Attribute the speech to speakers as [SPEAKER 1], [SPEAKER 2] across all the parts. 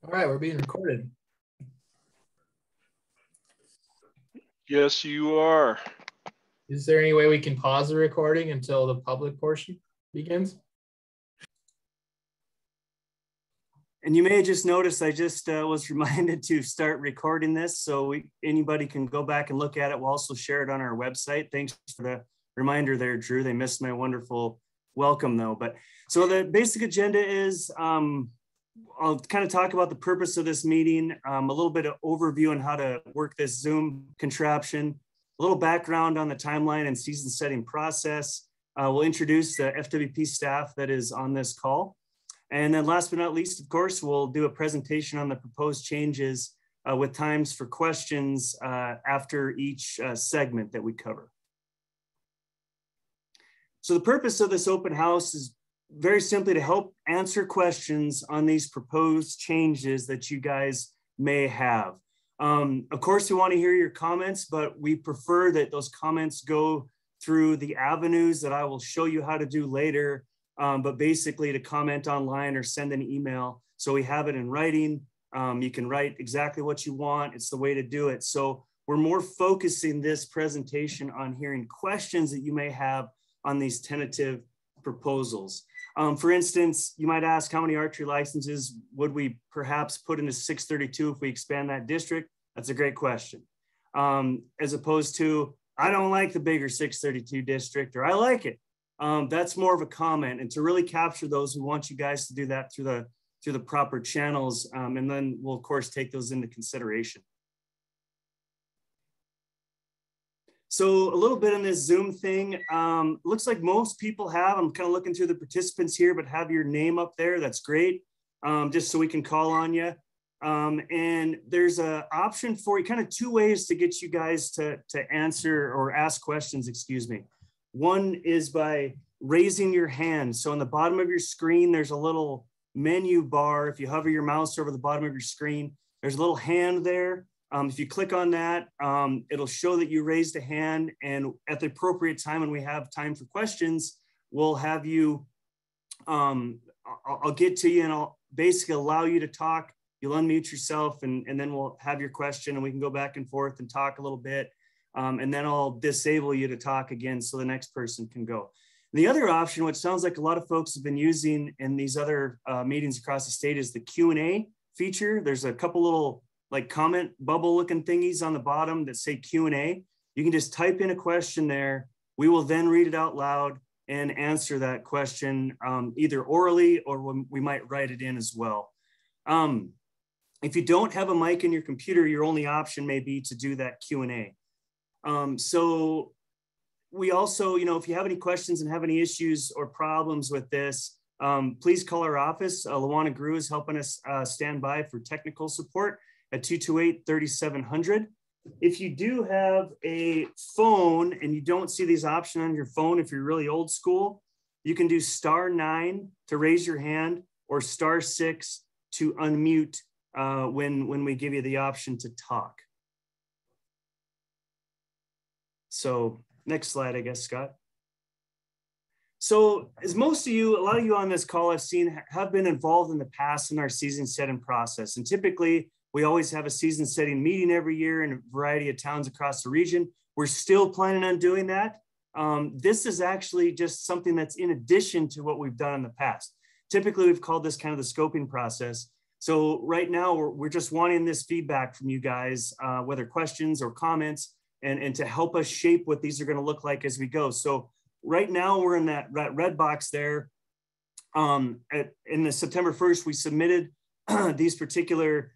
[SPEAKER 1] All right, we're being recorded.
[SPEAKER 2] Yes, you are.
[SPEAKER 1] Is there any way we can pause the recording until the public portion begins?
[SPEAKER 3] And you may have just noticed I just was reminded to start recording this, so anybody can go back and look at it. We'll also share it on our website. Thanks for the reminder there, Drew. They missed my wonderful welcome though. But so the basic agenda is I'll kind of talk about the purpose of this meeting, a little bit of overview on how to work this Zoom contraption, a little background on the timeline and season setting process. We'll introduce the FWP staff that is on this call. And then last but not least, of course, we'll do a presentation on the proposed changes with times for questions after each segment that we cover. So the purpose of this open house is very simply to help answer questions on these proposed changes that you guys may have. Of course, we want to hear your comments, but we prefer that those comments go through the avenues that I will show you how to do later. But basically to comment online or send an email. So we have it in writing. You can write exactly what you want. It's the way to do it. So we're more focusing this presentation on hearing questions that you may have on these tentative proposals. For instance, you might ask how many archery licenses would we perhaps put into 632 if we expand that district? That's a great question. As opposed to, I don't like the bigger 632 district, or I like it. That's more of a comment, and to really capture those, we want you guys to do that through the proper channels, and then we'll of course take those into consideration. So a little bit on this Zoom thing, looks like most people have, I'm kind of looking through the participants here, but have your name up there. That's great, just so we can call on you. And there's an option for you, kind of two ways to get you guys to answer or ask questions, excuse me. One is by raising your hand. So on the bottom of your screen, there's a little menu bar. If you hover your mouse over the bottom of your screen, there's a little hand there. If you click on that, it'll show that you raised a hand, and at the appropriate time when we have time for questions, we'll have you, I'll get to you and I'll basically allow you to talk. You'll unmute yourself and then we'll have your question and we can go back and forth and talk a little bit. And then I'll disable you to talk again so the next person can go. The other option, which sounds like a lot of folks have been using in these other meetings across the state, is the Q&A feature. There's a couple little like comment bubble looking thingies on the bottom that say Q&A. You can just type in a question there. We will then read it out loud and answer that question either orally or we might write it in as well. If you don't have a mic in your computer, your only option may be to do that Q&A. So we also, if you have any questions and have any issues or problems with this, please call our office. Luana Grew is helping us stand by for technical support at 228-3700. If you do have a phone and you don't see these options on your phone, if you're really old school, you can do *9 to raise your hand or *6 to unmute when we give you the option to talk. So next slide, I guess, Scott. So as most of you, a lot of you on this call I've seen have been involved in the past in our season setting process. And typically we always have a season setting meeting every year in a variety of towns across the region. We're still planning on doing that. This is actually just something that's in addition to what we've done in the past. Typically we've called this kind of the scoping process. So right now we're just wanting this feedback from you guys, whether questions or comments, and to help us shape what these are going to look like as we go. So right now we're in that red box there. In the September 1st, we submitted these particular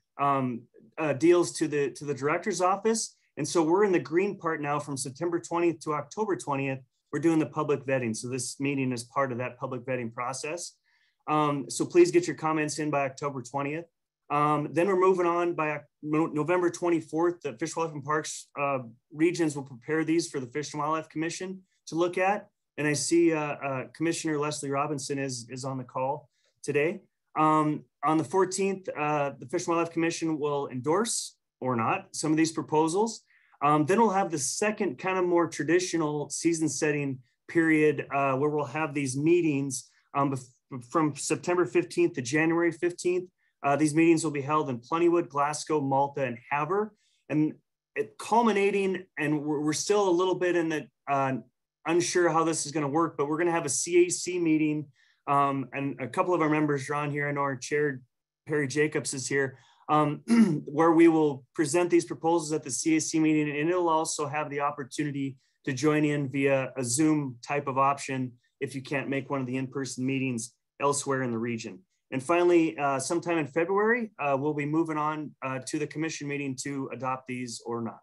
[SPEAKER 3] deals to the director's office. And so we're in the green part now from September 20th to October 20th. We're doing the public vetting. So this meeting is part of that public vetting process. So please get your comments in by October 20th. Then we're moving on by November 24th, the Fish, Wildlife, and Parks regions will prepare these for the Fish and Wildlife Commission to look at. And I see Commissioner Leslie Robinson is on the call today. On the 14th, the Fish and Wildlife Commission will endorse or not some of these proposals. Then we'll have the second kind of more traditional season setting period where we'll have these meetings from September 15th to January 15th. These meetings will be held in Plentywood, Glasgow, Malta, and Havre. And it culminating, and we're still a little bit in the unsure how this is going to work, but we're going to have a CAC meeting. And a couple of our members are on here. I know our chair, Perry Jacobs, is here, where we will present these proposals at the CAC meeting. And it'll also have the opportunity to join in via a Zoom type of option if you can't make one of the in-person meetings elsewhere in the region. And finally, sometime in February, we'll be moving on to the commission meeting to adopt these or not.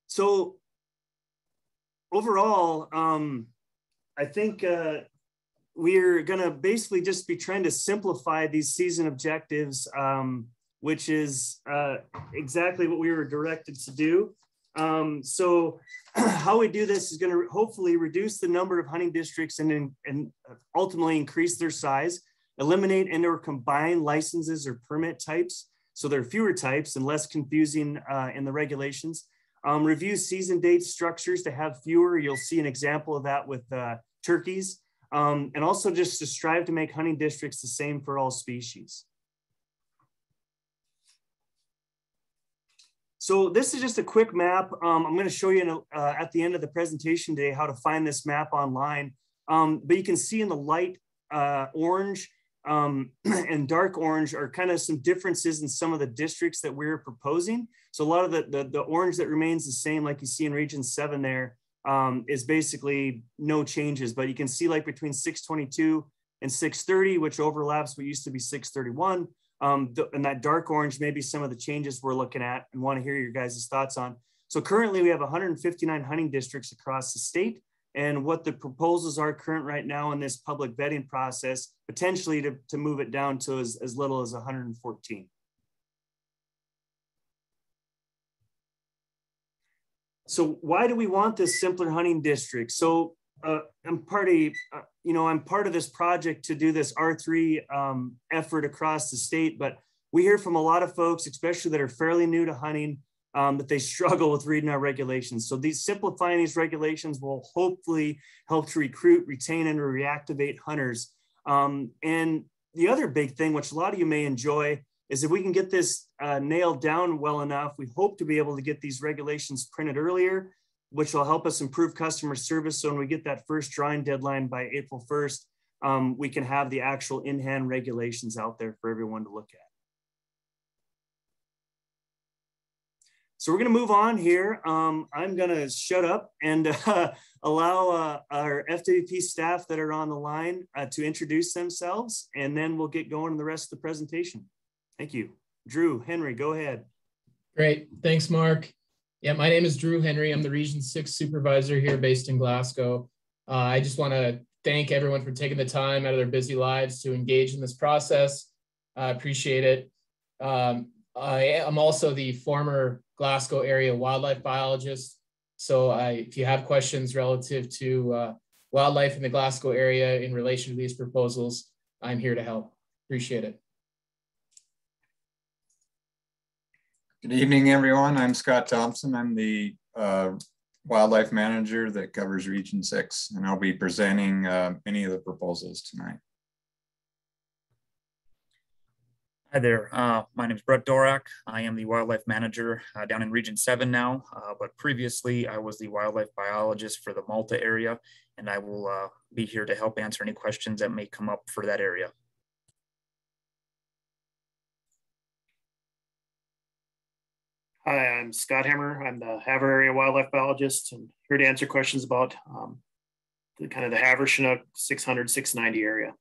[SPEAKER 3] So overall, I think we're gonna basically just be trying to simplify these season objectives, which is exactly what we were directed to do. So how we do this is going to hopefully reduce the number of hunting districts and ultimately increase their size, eliminate and or combine licenses or permit types, so there are fewer types and less confusing in the regulations. Review season date structures to have fewer. You'll see an example of that with turkeys, and also just to strive to make hunting districts the same for all species. So this is just a quick map. I'm going to show you at the end of the presentation today how to find this map online. But you can see in the light orange and dark orange are kind of some differences in some of the districts that we're proposing. So a lot of the orange that remains the same, like you see in Region 7 there, is basically no changes. But you can see like between 622 and 630, which overlaps what used to be 631. And that dark orange may be some of the changes we're looking at and want to hear your guys' thoughts on. So currently we have 159 hunting districts across the state, and what the proposals are current right now in this public vetting process, potentially to move it down to as little as 114. So why do we want this simpler hunting district? So I'm part of this project to do this R3 effort across the state, but we hear from a lot of folks, especially that are fairly new to hunting, that they struggle with reading our regulations. So simplifying these regulations will hopefully help to recruit, retain, and reactivate hunters. And the other big thing, which a lot of you may enjoy, is if we can get this nailed down well enough, we hope to be able to get these regulations printed earlier, which will help us improve customer service. So when we get that first drawing deadline by April 1st, we can have the actual in-hand regulations out there for everyone to look at. So we're gonna move on here. I'm gonna shut up and allow our FWP staff that are on the line to introduce themselves, and then we'll get going in the rest of the presentation. Thank you. Drew, Henry, go ahead.
[SPEAKER 1] Great, thanks, Mark. Yeah, my name is Drew Henry. I'm the Region 6 supervisor here based in Glasgow. I just want to thank everyone for taking the time out of their busy lives to engage in this process. I appreciate it. I am also the former Glasgow area wildlife biologist. So if you have questions relative to wildlife in the Glasgow area in relation to these proposals, I'm here to help. Appreciate it.
[SPEAKER 4] Good evening, everyone. I'm Scott Thompson. I'm the wildlife manager that covers Region 6, and I'll be presenting any of the proposals tonight.
[SPEAKER 5] Hi there. My name is Brett Dorak. I am the wildlife manager down in Region 7 now, but previously I was the wildlife biologist for the Malta area, and I will be here to help answer any questions that may come up for that area.
[SPEAKER 6] Hi, I'm Scott Hammer. I'm the Havre area wildlife biologist and here to answer questions about the Havre Chinook 600, 690 area.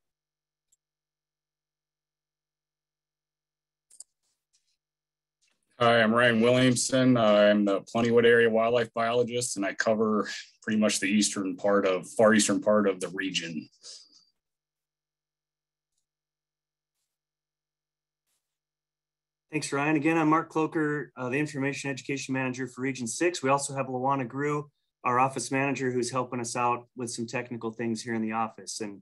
[SPEAKER 7] Hi, I'm Ryan Williamson. I'm the Plentywood area wildlife biologist, and I cover pretty much the far eastern part of the region.
[SPEAKER 3] Thanks, Ryan. Again, I'm Mark Cloker, the Information Education Manager for Region 6. We also have Luana Grew, our office manager, who's helping us out with some technical things here in the office. And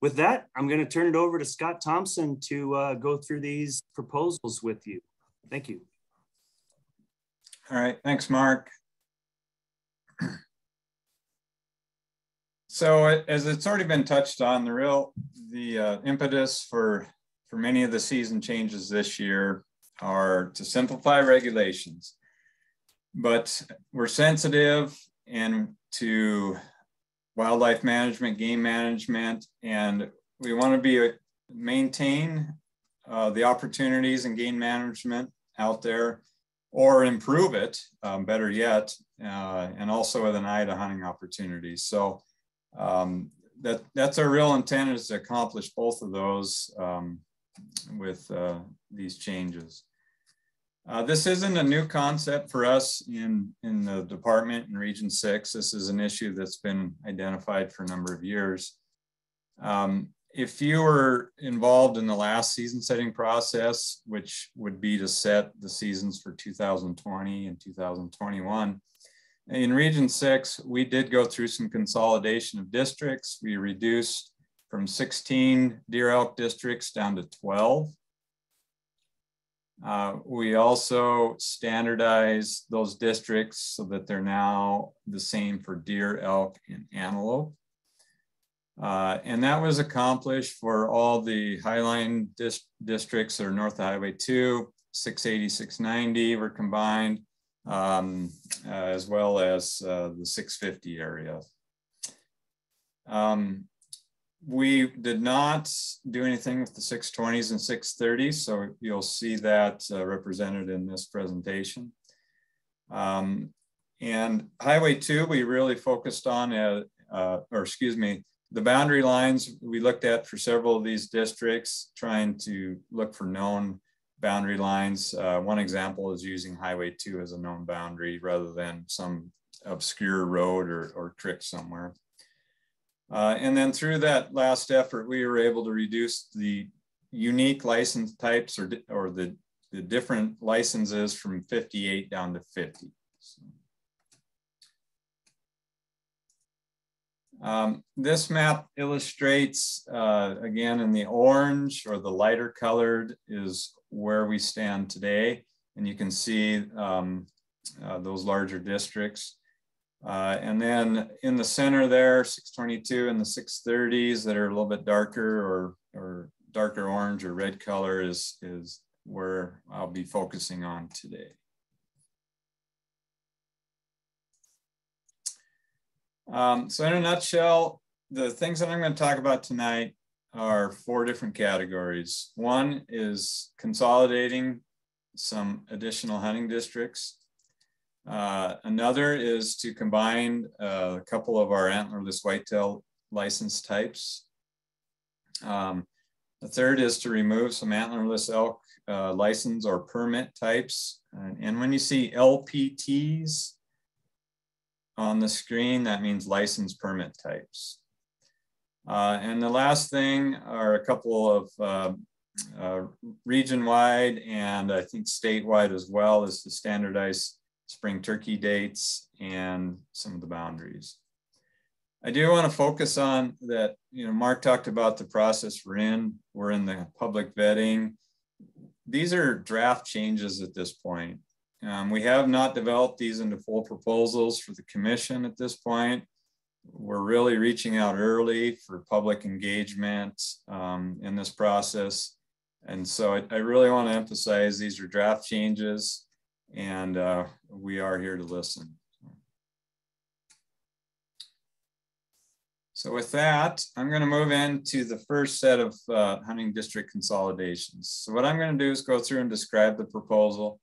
[SPEAKER 3] with that, I'm going to turn it over to Scott Thompson to go through these proposals with you. Thank you.
[SPEAKER 4] All right, thanks, Mark. So as it's already been touched on, the impetus for many of the season changes this year are to simplify regulations. But we're sensitive and to wildlife management, game management, and we want to maintain the opportunities in game management out there, or improve it, better yet, and also with an eye to hunting opportunities. So that's our real intent, is to accomplish both of those with these changes. This isn't a new concept for us in the department in Region 6. This is an issue that's been identified for a number of years. If you were involved in the last season setting process, which would be to set the seasons for 2020 and 2021, in Region 6, we did go through some consolidation of districts. We reduced from 16 deer elk districts down to 12. We also standardized those districts so that they're now the same for deer, elk, and antelope. And that was accomplished for all the highline districts that are north of Highway 2, 680, 690 were combined, as well as the 650 area. We did not do anything with the 620s and 630s, so you'll see that represented in this presentation. And Highway 2, we really focused on, the boundary lines we looked at for several of these districts, trying to look for known boundary lines. One example is using Highway 2 as a known boundary rather than some obscure road or creek somewhere. And then through that last effort, we were able to reduce the unique license types or the different licenses from 58 down to 50. So, this map illustrates, again, in the orange or the lighter colored is where we stand today. And you can see those larger districts. And then in the center there, 622 and the 630s that are a little bit darker or darker orange or red color is where I'll be focusing on today. So in a nutshell, the things that I'm going to talk about tonight are 4 different categories. One is consolidating some additional hunting districts. Another is to combine a couple of our antlerless whitetail license types. The third is to remove some antlerless elk license or permit types. And when you see LPTs on the screen, that means license permit types. And the last thing are a couple of region-wide and I think statewide as well, is to standardize spring turkey dates and some of the boundaries. I do want to focus on that, Mark talked about the process we're in. We're in the public vetting. These are draft changes at this point. We have not developed these into full proposals for the commission at this point. We're really reaching out early for public engagement in this process. And so I really want to emphasize these are draft changes, and we are here to listen. So with that, I'm going to move into the first set of hunting district consolidations. So what I'm going to do is go through and describe the proposal,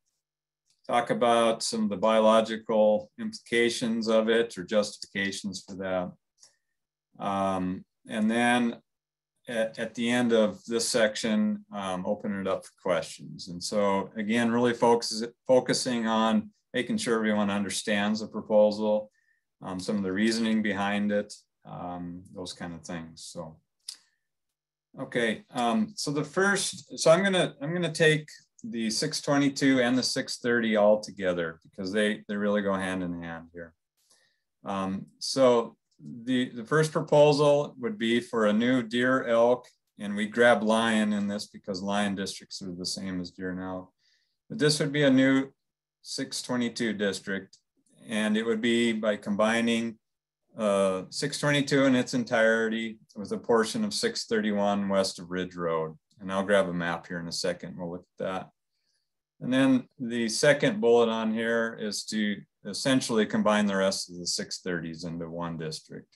[SPEAKER 4] talk about some of the biological implications of it or justifications for that. And then at the end of this section, open it up for questions. And so again, really focusing on making sure everyone understands the proposal, some of the reasoning behind it, those kind of things. So, okay, so I'm gonna take the 622 and the 630 all together because they really go hand in hand here. So the first proposal would be for a new deer elk, and we grab lion in this because lion districts are the same as deer now. But this would be a new 622 district, and it would be by combining 622 in its entirety with a portion of 631 west of Ridge Road. And I'll grab a map here in a second. We'll look at that. And then the second bullet on here is to essentially combine the rest of the 630s into one district.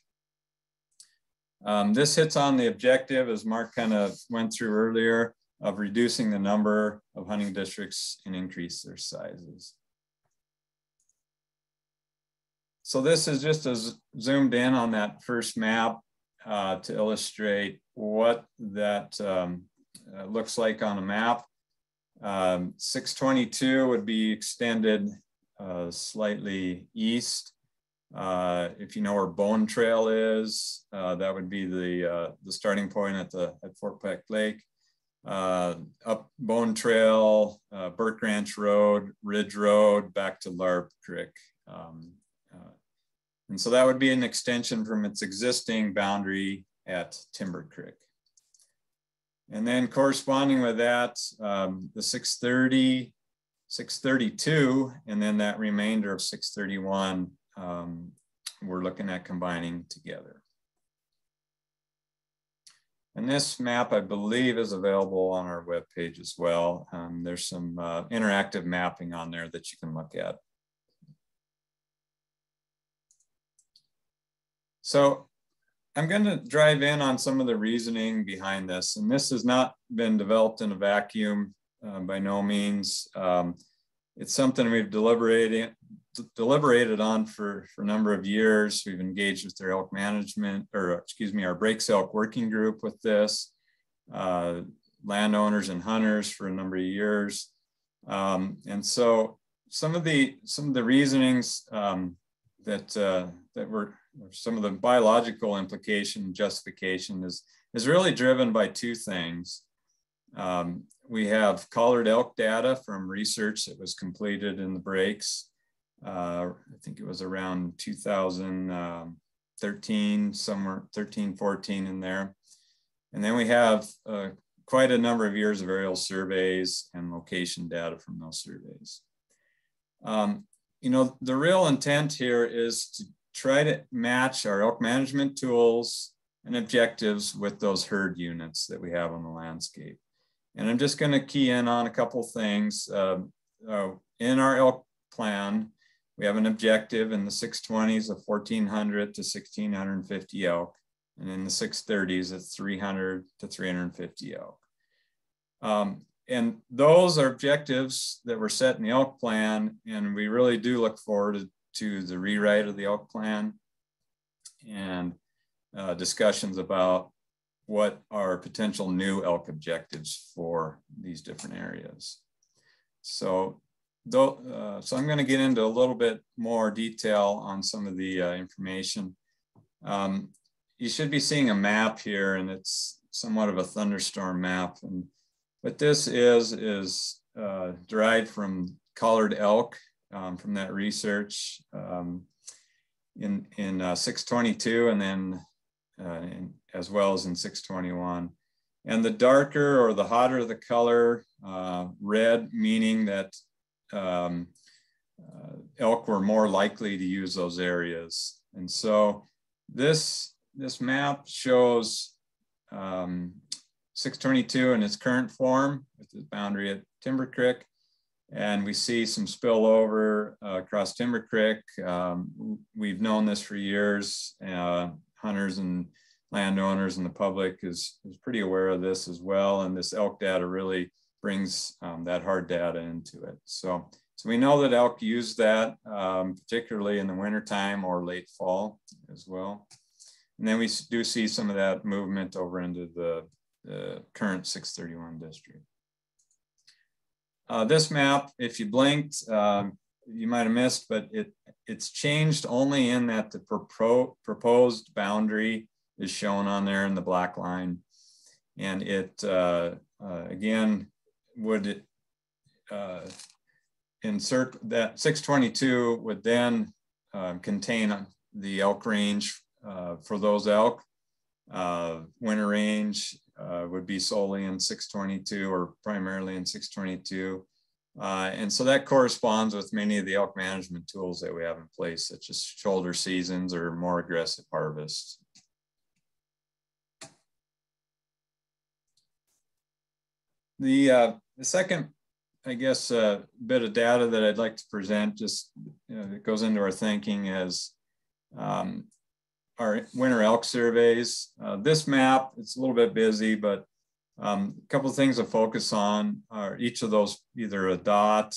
[SPEAKER 4] This hits on the objective, as Mark kind of went through earlier, of reducing the number of hunting districts and increase their sizes. So this is just as zoomed in on that first map to illustrate what that looks like on a map. 622 would be extended slightly east. If you know where Bone Trail is, that would be the starting point at Fort Peck Lake. Up Bone Trail, Burke Ranch Road, Ridge Road, back to Larb Creek. And so that would be an extension from its existing boundary at Timber Creek. And then corresponding with that, the 630, 632, and then that remainder of 631, we're looking at combining together. And this map, I believe, is available on our webpage as well. There's some interactive mapping on there that you can look at. So I'm going to drive in on some of the reasoning behind this. And this has not been developed in a vacuum by no means. It's something we've deliberated on for a number of years. We've engaged with their elk management, or excuse me, our Breaks Elk working group with this, landowners and hunters for a number of years. And so some of the reasonings that were some of the biological implication justification is really driven by two things. We have collared elk data from research that was completed in the breaks. I think it was around 2013, somewhere 13, 14 in there. And then we have quite a number of years of aerial surveys and location data from those surveys. You know, the real intent here is to try to match our elk management tools and objectives with those herd units that we have on the landscape. And I'm just going to key in on a couple things. In our elk plan, we have an objective in the 620s of 1,400 to 1,650 elk, and in the 630s it's 300 to 350 elk. And those are objectives that were set in the elk plan, and we really do look forward to the rewrite of the elk plan and discussions about what are potential new elk objectives for these different areas. So I'm going to get into a little bit more detail on some of the information. You should be seeing a map here, and it's somewhat of a thunderstorm map. And what this is derived from collared elk from that research in 622, and then as well as in 621. And the darker or the hotter the color, red meaning that elk were more likely to use those areas. And so this map shows 622 in its current form with the boundary at Timber Creek. And we see some spillover across Timber Creek. We've known this for years. Hunters and landowners and the public is pretty aware of this as well. And this elk data really brings that hard data into it. So we know that elk use that, particularly in the wintertime or late fall as well. And then we do see some of that movement over into the current 631 district. This map, if you blinked, you might have missed, but it's changed only in that the proposed boundary is shown on there in the black line. And it, again, would insert that 622 would then contain the elk range for those elk. Winter range would be solely in 622 or primarily in 622. And so that corresponds with many of the elk management tools that we have in place, such as shoulder seasons or more aggressive harvests. The second, I guess, bit of data that I'd like to present, just it goes into our thinking, is our winter elk surveys. This map, it's a little bit busy, but a couple of things to focus on are each of those, either a dot,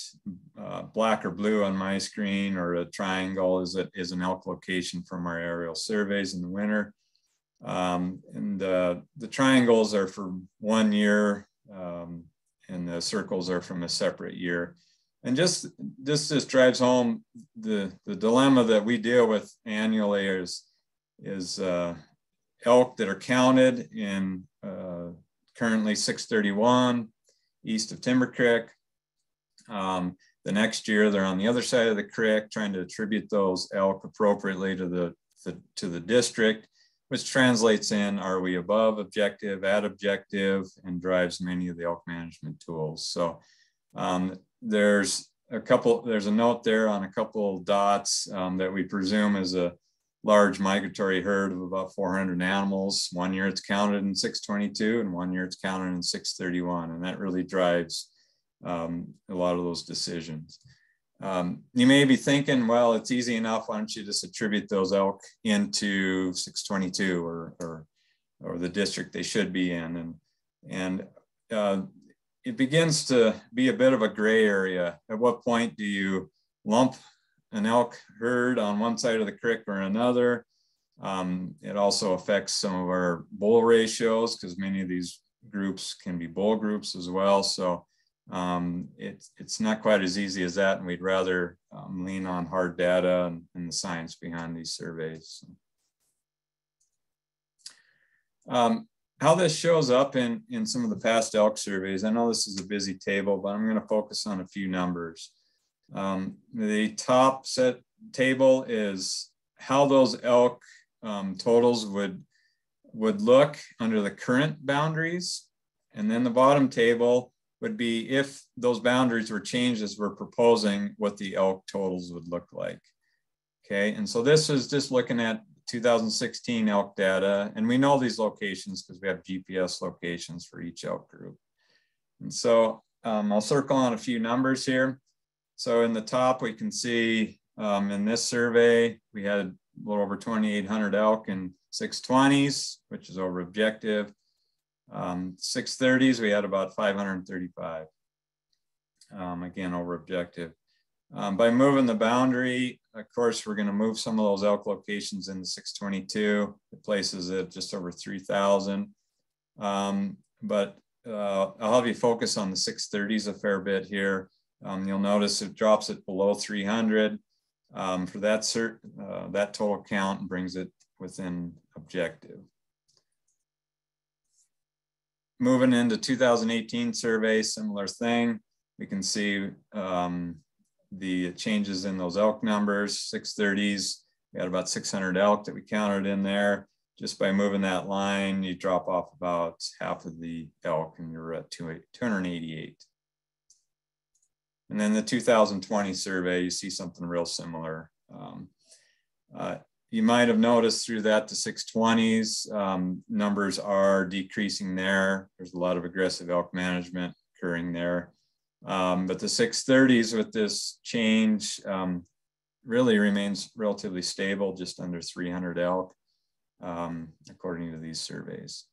[SPEAKER 4] black or blue on my screen, or a triangle is an elk location from our aerial surveys in the winter. And the triangles are for 1 year, and the circles are from a separate year. And this drives home the dilemma that we deal with annually is elk that are counted in currently 631 east of Timber Creek. The next year they're on the other side of the creek, trying to attribute those elk appropriately to the district, which translates in, are we above objective, at objective, and drives many of the elk management tools. So there's a note there on a couple of dots that we presume is a large migratory herd of about 400 animals. 1 year it's counted in 622 and 1 year it's counted in 631. And that really drives a lot of those decisions. You may be thinking, well, it's easy enough. Why don't you just attribute those elk into 622 or the district they should be in? And it begins to be a bit of a gray area. At what point do you lump an elk herd on one side of the creek or another? It also affects some of our bull ratios, because many of these groups can be bull groups as well. So it's not quite as easy as that, and we'd rather lean on hard data and the science behind these surveys. How this shows up in some of the past elk surveys, I know this is a busy table, but I'm going to focus on a few numbers. The top set table is how those elk totals would look under the current boundaries, and then the bottom table would be if those boundaries were changed as we're proposing, what the elk totals would look like. Okay, and so this is just looking at 2016 elk data, and we know these locations because we have GPS locations for each elk group. And so I'll circle on a few numbers here. So in the top, we can see in this survey, we had a little over 2,800 elk in 620s, which is over objective. 630s, we had about 535, again, over objective. By moving the boundary, of course, we're going to move some of those elk locations into 622. It places it just over 3,000. But I'll have you focus on the 630s a fair bit here. You'll notice it drops it below 300 for that total count, and brings it within objective. Moving into 2018 survey, similar thing. We can see the changes in those elk numbers. 630s, we had about 600 elk that we counted in there. Just by moving that line, you drop off about half of the elk, and you're at 288. And then the 2020 survey, you see something real similar. You might have noticed through that the 620s numbers are decreasing there. There's a lot of aggressive elk management occurring there. But the 630s with this change really remains relatively stable, just under 300 elk, according to these surveys.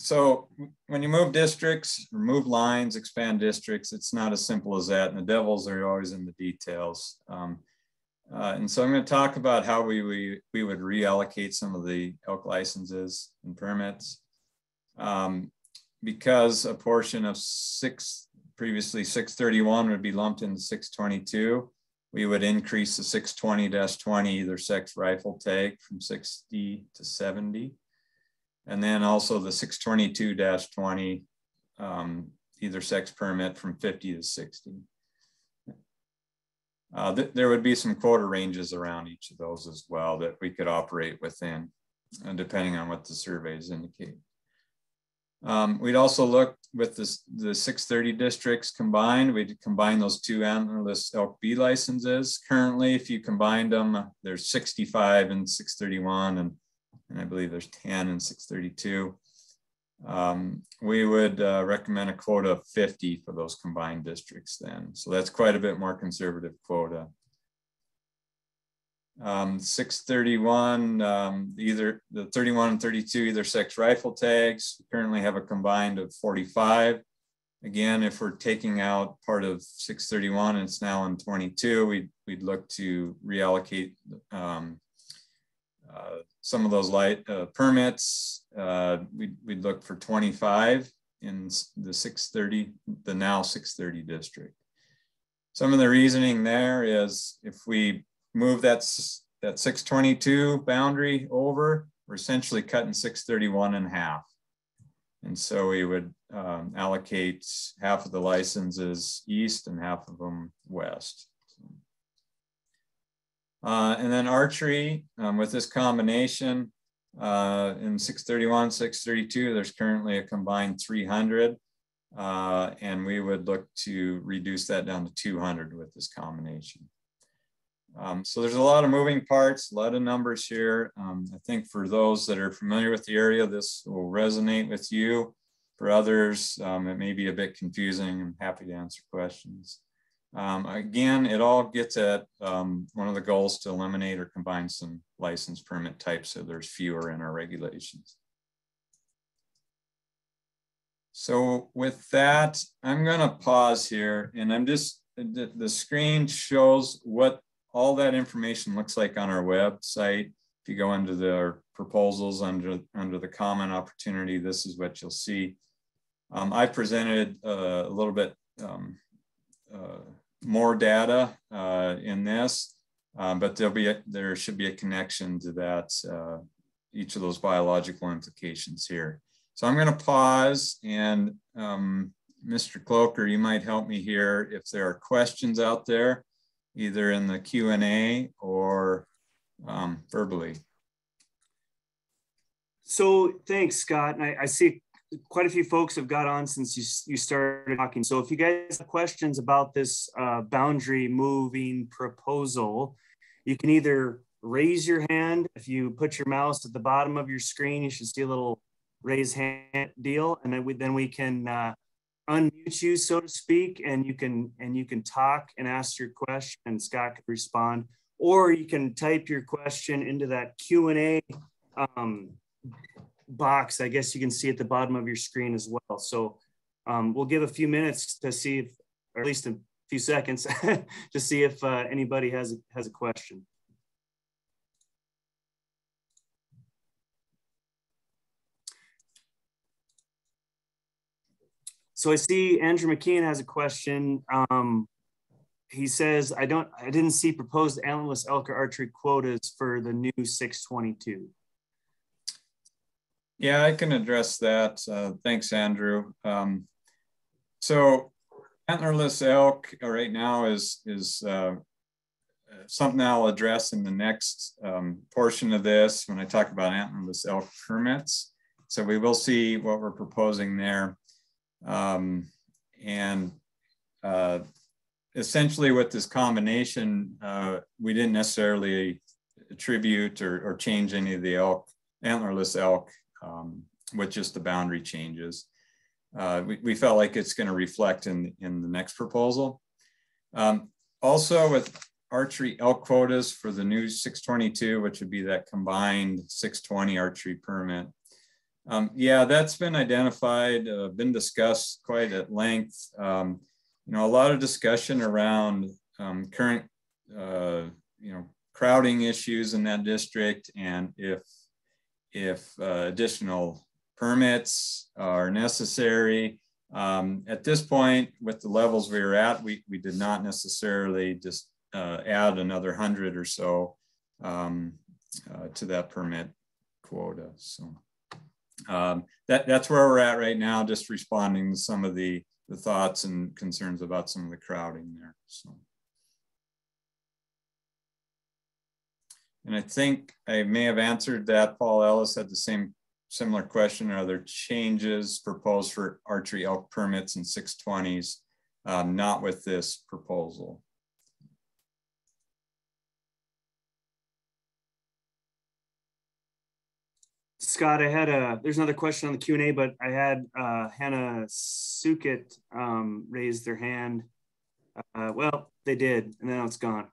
[SPEAKER 4] So when you move districts, or move lines, expand districts, it's not as simple as that. And the devils are always in the details. And so I'm going to talk about how we would reallocate some of the elk licenses and permits. Because a portion of previously 631 would be lumped into 622, we would increase the 620-20 either sex rifle tag from 60 to 70. And then also the 622-20 either sex permit from 50 to 60. There would be some quota ranges around each of those as well that we could operate within, depending on what the surveys indicate. We'd also look with the 630 districts combined. We'd combine those two antlerless elk B licenses. Currently, if you combined them, there's 65 in 631, and I believe there's 10 in 632. We would recommend a quota of 50 for those combined districts then. So that's quite a bit more conservative quota. 631, either the 31 and 32 either sex rifle tags. We currently have a combined of 45. Again, if we're taking out part of 631 and it's now in 22, we'd look to reallocate some of those light permits. We'd look for 25 in the 630, the now 630 district. Some of the reasoning there is if we move that 622 boundary over, we're essentially cutting 631 in half. And so we would allocate half of the licenses east and half of them west. And then archery with this combination in 631, 632, there's currently a combined 300. And we would look to reduce that down to 200 with this combination. So there's a lot of moving parts, a lot of numbers here. I think for those that are familiar with the area, this will resonate with you. For others, it may be a bit confusing. I'm happy to answer questions. Again, it all gets at one of the goals to eliminate or combine some license permit types so there's fewer in our regulations. So with that, I'm going to pause here, and I'm just, the screen shows what all that information looks like on our website. If you go into the proposals under the comment opportunity, this is what you'll see. I presented a little bit more data in this, but there should be a connection to that, each of those biological implications here. So I'm going to pause, and Mr. Cloaker, you might help me here if there are questions out there, either in the Q&A or verbally.
[SPEAKER 3] So thanks, Scott. And I see quite a few folks have got on since you started talking. So if you guys have questions about this boundary moving proposal, you can either raise your hand. If you put your mouse at the bottom of your screen, you should see a little raise hand deal, and then we can unmute you, so to speak, and you can talk and ask your question, and Scott can respond, or you can type your question into that Q&A box. I guess you can see at the bottom of your screen as well. So we'll give a few minutes to see if, or at least a few seconds, to see if anybody has a question. So I see Andrew McKeon has a question. He says, I didn't see proposed antlerless elk or archery quotas for the new 622.
[SPEAKER 4] Yeah, I can address that. Thanks, Andrew. So antlerless elk right now is something I'll address in the next portion of this when I talk about antlerless elk permits. So we will see what we're proposing there. Essentially with this combination, we didn't necessarily attribute or change any of the antlerless elk with just the boundary changes. We felt like it's going to reflect in the next proposal. Also with archery elk quotas for the new 622, which would be that combined 620 archery permit. Yeah, that's been identified, been discussed quite at length. You know, a lot of discussion around current, crowding issues in that district, and if additional permits are necessary. At this point, with the levels we were at, we did not necessarily just add another 100 or so to that permit quota. So that's where we're at right now, just responding to some of the thoughts and concerns about some of the crowding there. So. And I think I may have answered that. Paul Ellis had the same similar question, are there changes proposed for archery elk permits and 620s? Not with this proposal.
[SPEAKER 3] Scott, there's another question on the Q&A, but I had Hannah Sukit raise their hand. Well, they did, and now it's gone.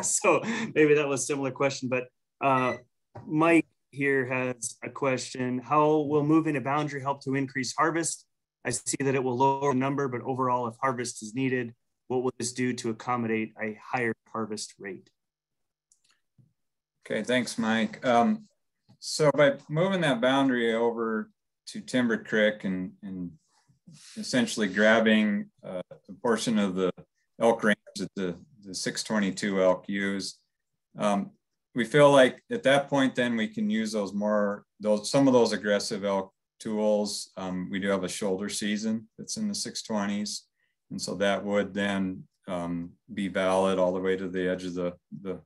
[SPEAKER 3] So maybe that was a similar question, but Mike here has a question. How will moving a boundary help to increase harvest? I see that it will lower the number, but overall, if harvest is needed, what will this do to accommodate a higher harvest rate?
[SPEAKER 4] Okay, thanks, Mike. So by moving that boundary over to Timber Creek and essentially grabbing a portion of the elk range that the 622 elk use, we feel like at that point, then we can use some of those aggressive elk tools. We do have a shoulder season that's in the 620s. And so that would then be valid all the way to the edge of the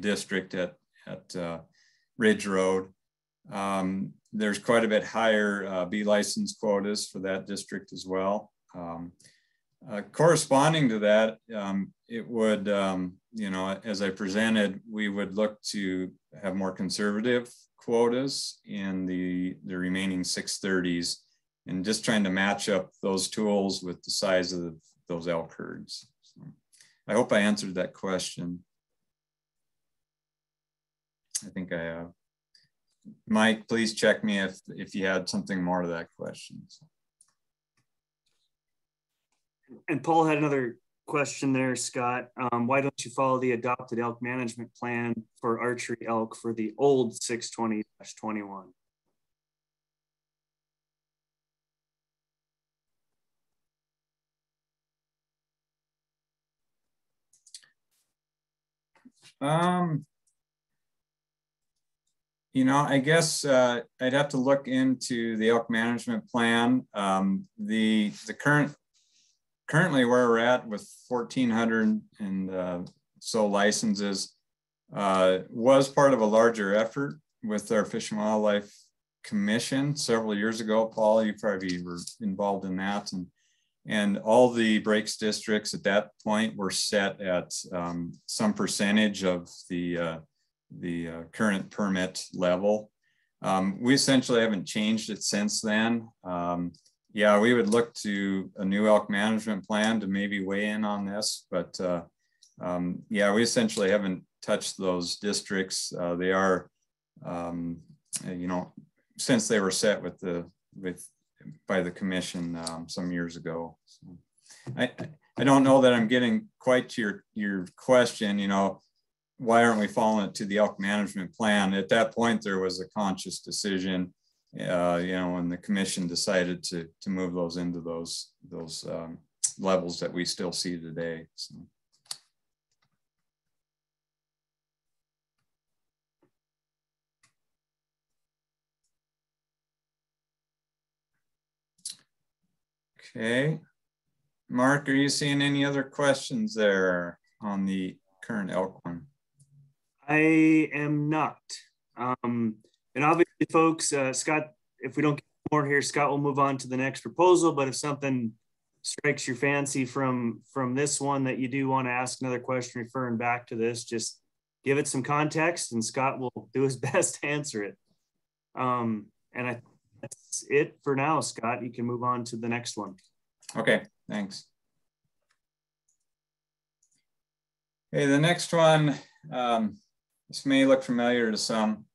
[SPEAKER 4] district at Ridge Road. There's quite a bit higher B license quotas for that district as well. Corresponding to that, it would, as I presented, we would look to have more conservative quotas in the remaining 630s and just trying to match up those tools with the size of those elk herds. So I hope I answered that question. I think I have. Mike, please check me if you had something more to that question.
[SPEAKER 3] And Paul had another question there, Scott. Why don't you follow the adopted elk management plan for archery elk for the old 620-21?
[SPEAKER 4] I guess I'd have to look into the elk management plan. The currently where we're at with 1,400 and so licenses was part of a larger effort with our Fish and Wildlife Commission several years ago. Paul, you probably were involved in that, and all the breaks districts at that point were set at some percentage of the current permit level. We essentially haven't changed it since then. Yeah, we would look to a new elk management plan to maybe weigh in on this, but yeah, we essentially haven't touched those districts. They are, since they were set by the commission some years ago. So I don't know that I'm getting quite to your question, why aren't we following it to the elk management plan? At that point, there was a conscious decision, when the commission decided to move those into those levels that we still see today. So. Okay, Mark, are you seeing any other questions there on the current elk one?
[SPEAKER 3] I am not. And obviously, folks, Scott, if we don't get more here, Scott will move on to the next proposal. But if something strikes your fancy from this one that you do want to ask another question referring back to this, just give it some context and Scott will do his best to answer it. And that's it for now, Scott. You can move on to the next one.
[SPEAKER 4] Okay, thanks. Okay, the next one, this may look familiar to some,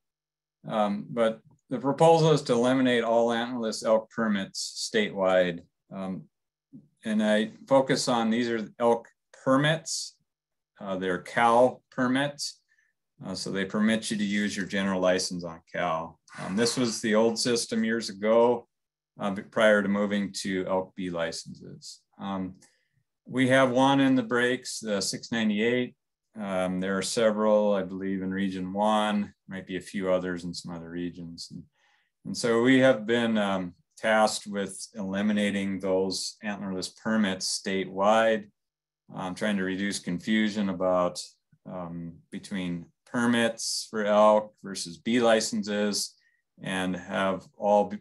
[SPEAKER 4] but the proposal is to eliminate all antlerless elk permits statewide. And I focus on, these are elk permits. They're cow permits. So they permit you to use your general license on cow. This was the old system years ago, prior to moving to elk B licenses. We have one in the breaks, the 698. There are several, I believe, in region 1, might be a few others in some other regions. And so we have been tasked with eliminating those antlerless permits statewide, trying to reduce confusion about between permits for elk versus B licenses, and have all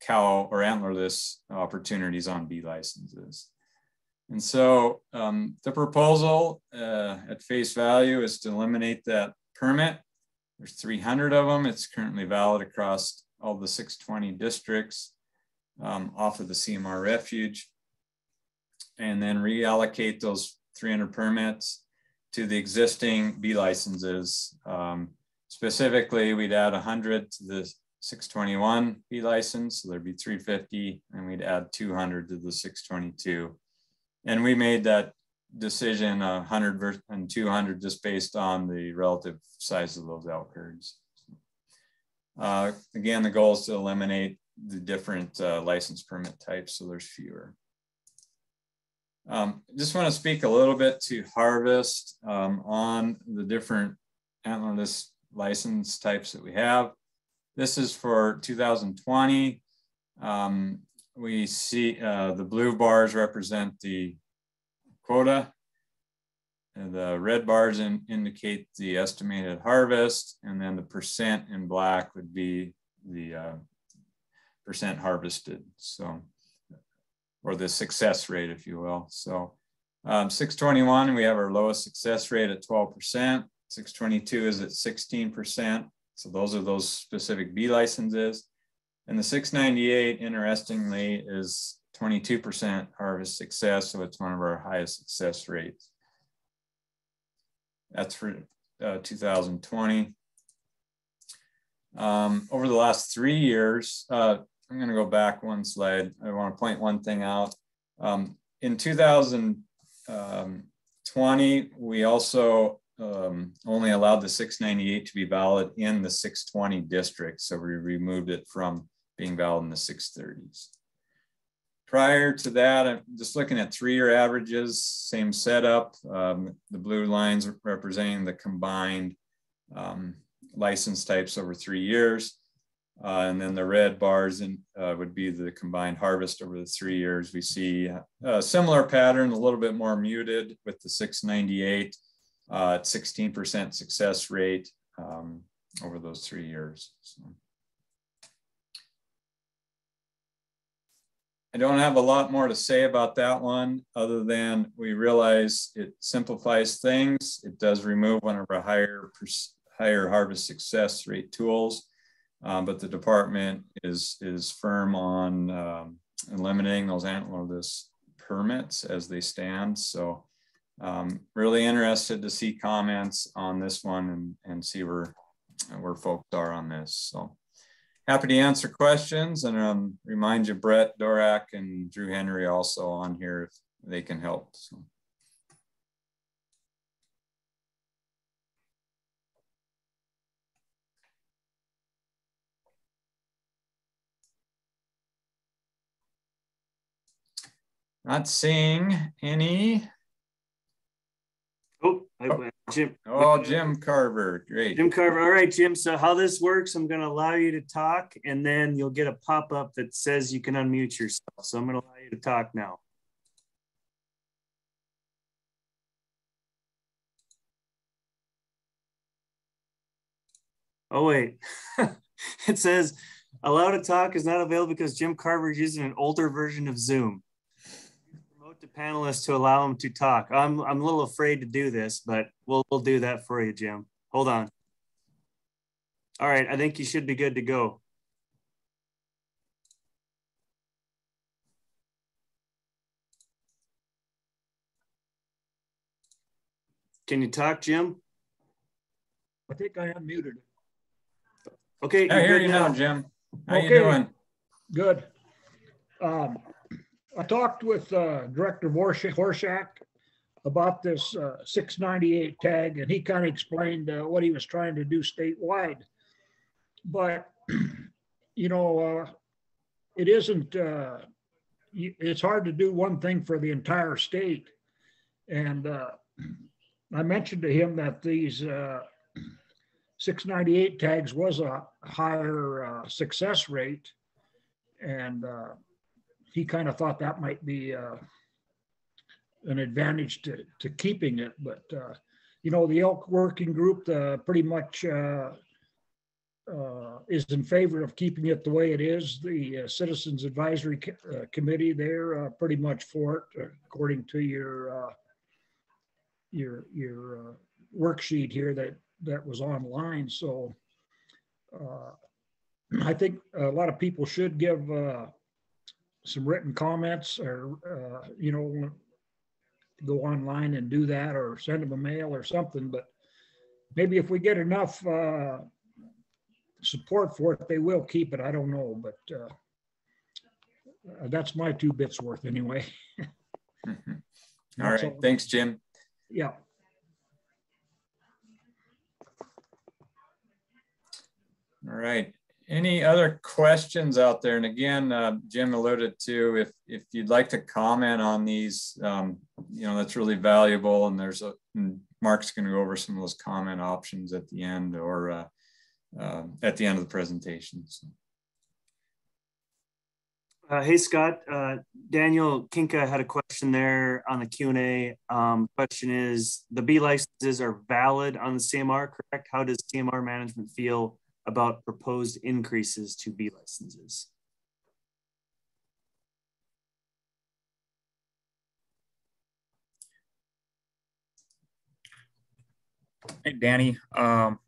[SPEAKER 4] cow or antlerless opportunities on B licenses. And so the proposal at face value is to eliminate that permit. There's 300 of them. It's currently valid across all the 620 districts off of the CMR refuge, and then reallocate those 300 permits to the existing B licenses. Specifically, we'd add 100 to the 621 B license, so there'd be 350, and we'd add 200 to the 622. And we made that decision 100 and 200 just based on the relative size of those elk herds. Again, the goal is to eliminate the different license permit types, so there's fewer. Just want to speak a little bit to harvest on the different antlerless license types that we have. This is for 2020. We see the blue bars represent the quota, and the red bars indicate the estimated harvest, and then the percent in black would be the percent harvested, so, or the success rate, if you will. So 621, we have our lowest success rate at 12%. 622 is at 16%. So those are those specific B licenses. And the 698, interestingly, is 22% harvest success. So it's one of our highest success rates. That's for 2020. Over the last 3 years, I'm going to go back one slide. I want to point one thing out. In 2020, we also only allowed the 698 to be valid in the 620 district. So we removed it from being valid in the 630s. Prior to that, I'm just looking at 3-year averages, same setup. The blue lines representing the combined license types over 3 years. And then the red bars would be the combined harvest over the 3 years. We see a similar pattern, a little bit more muted with the 698 at 16% success rate over those 3 years. So. I don't have a lot more to say about that one, other than we realize it simplifies things. It does remove one of our higher harvest success rate tools. But the department is firm on eliminating those antlerless permits as they stand. So really interested to see comments on this one and see where folks are on this. So happy to answer questions, and remind you Brett Dorak and Drew Henry also on here if they can help. So. Not seeing any.
[SPEAKER 3] Jim.
[SPEAKER 4] Oh, Jim Carver, great.
[SPEAKER 3] Jim Carver, all right, Jim. So how this works, I'm going to allow you to talk, and then you'll get a pop-up that says you can unmute yourself. So I'm going to allow you to talk now. Oh, wait. It says allow to talk is not available because Jim Carver is using an older version of Zoom. Promote the panelists to allow them to talk. I'm a little afraid to do this, but we'll do that for you, Jim. Hold on. All right, I think you should be good to go. Can you talk, Jim?
[SPEAKER 8] I think I unmuted it.
[SPEAKER 3] Okay.
[SPEAKER 4] I hear you now, Jim. How you doing?
[SPEAKER 8] Good. I talked with Director Horshak about this 698 tag, and he kind of explained what he was trying to do statewide. But, you know, it isn't, it's hard to do one thing for the entire state. And I mentioned to him that these 698 tags was a higher success rate, and he kind of thought that might be an advantage to keeping it. But you know, the elk working group pretty much is in favor of keeping it the way it is. The Citizens Advisory Committee, they're pretty much for it, according to your worksheet here that was online. So I think a lot of people should give some written comments, or go online and do that, or send them a mail or something. But maybe if we get enough support for it, they will keep it. I don't know, but that's my 2 bits worth anyway.
[SPEAKER 4] All right, thanks, Jim.
[SPEAKER 8] Yeah.
[SPEAKER 4] All right. Any other questions out there? And again, Jim alluded to, if you'd like to comment on these, that's really valuable. And and Mark's going to go over some of those comment options at the end, or at the end of the presentation. So.
[SPEAKER 3] Hey, Scott. Daniel Kinka had a question there on the Q&A. Question is, the B licenses are valid on the CMR, correct? How does CMR management feel about proposed increases to B licenses?
[SPEAKER 5] Hey, Danny, I'll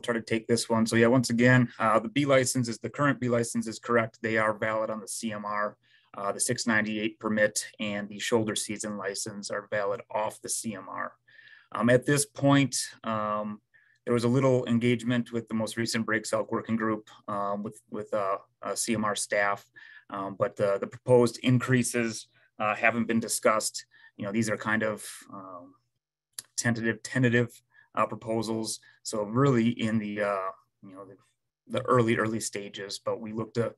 [SPEAKER 5] try to take this one. So yeah, once again, the B license is, the current B license is correct. They are valid on the CMR. The 698 permit and the shoulder season license are valid off the CMR. At this point, there was a little engagement with the most recent Breaks Elk working group with CMR staff, but the proposed increases haven't been discussed. These are kind of tentative proposals. So really in the early stages, but we look to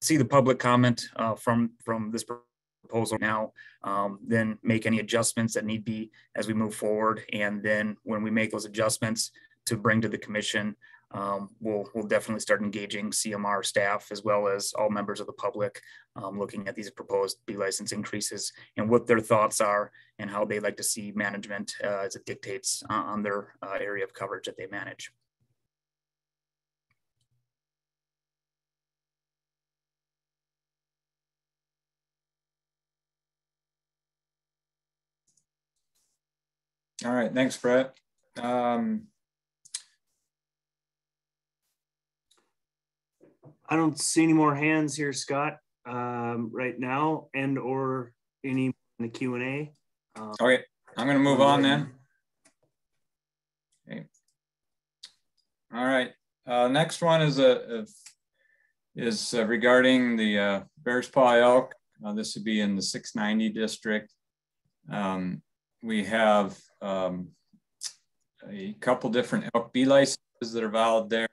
[SPEAKER 5] see the public comment from this proposal now, then make any adjustments that need be as we move forward. And then when we make those adjustments to bring to the commission, we'll definitely start engaging CMR staff as well as all members of the public, looking at these proposed B license increases and what their thoughts are and how they like to see management as it dictates on their area of coverage that they manage.
[SPEAKER 4] All right, thanks, Brett.
[SPEAKER 3] I don't see any more hands here, Scott, right now, and or any in the Q&A.
[SPEAKER 4] Okay, I'm going to move on then. Okay. All right. Next one is regarding the Bears Paw Elk. This would be in the 690 district. We have a couple different elk B licenses that are valid there,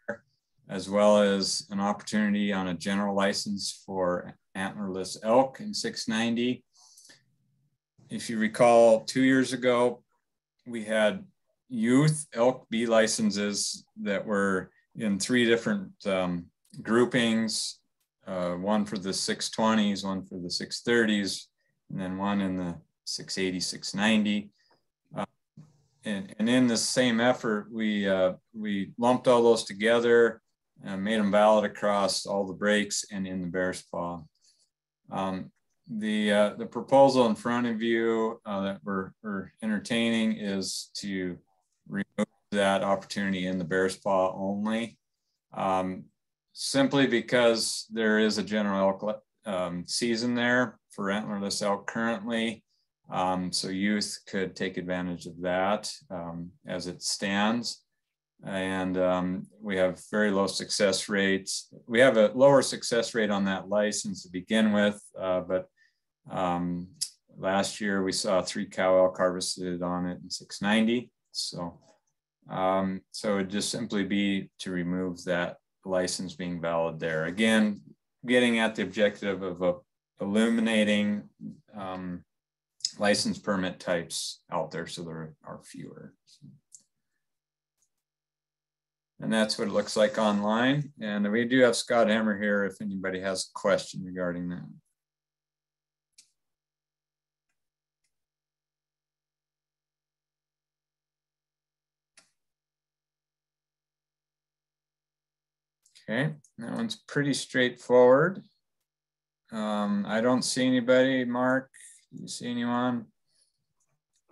[SPEAKER 4] as well as an opportunity on a general license for Antlerless Elk in 690. If you recall, 2 years ago, we had youth elk B licenses that were in 3 different groupings, one for the 620s, one for the 630s, and then one in the 680, 690. And in the same effort, we lumped all those together and made them valid across all the breaks and in the Bears Paw. The proposal in front of you that we're entertaining is to remove that opportunity in the Bears Paw only, simply because there is a general elk season there for antlerless elk currently. So youth could take advantage of that as it stands. And we have very low success rates. We have a lower success rate on that license to begin with, but last year we saw 3 cow elk harvested on it in 690. So it'd just simply be to remove that license being valid there. Again, getting at the objective of eliminating license permit types out there so there are fewer. And that's what it looks like online. And we do have Scott Hammer here if anybody has a question regarding that. Okay, that one's pretty straightforward. I don't see anybody. Mark, do you see anyone?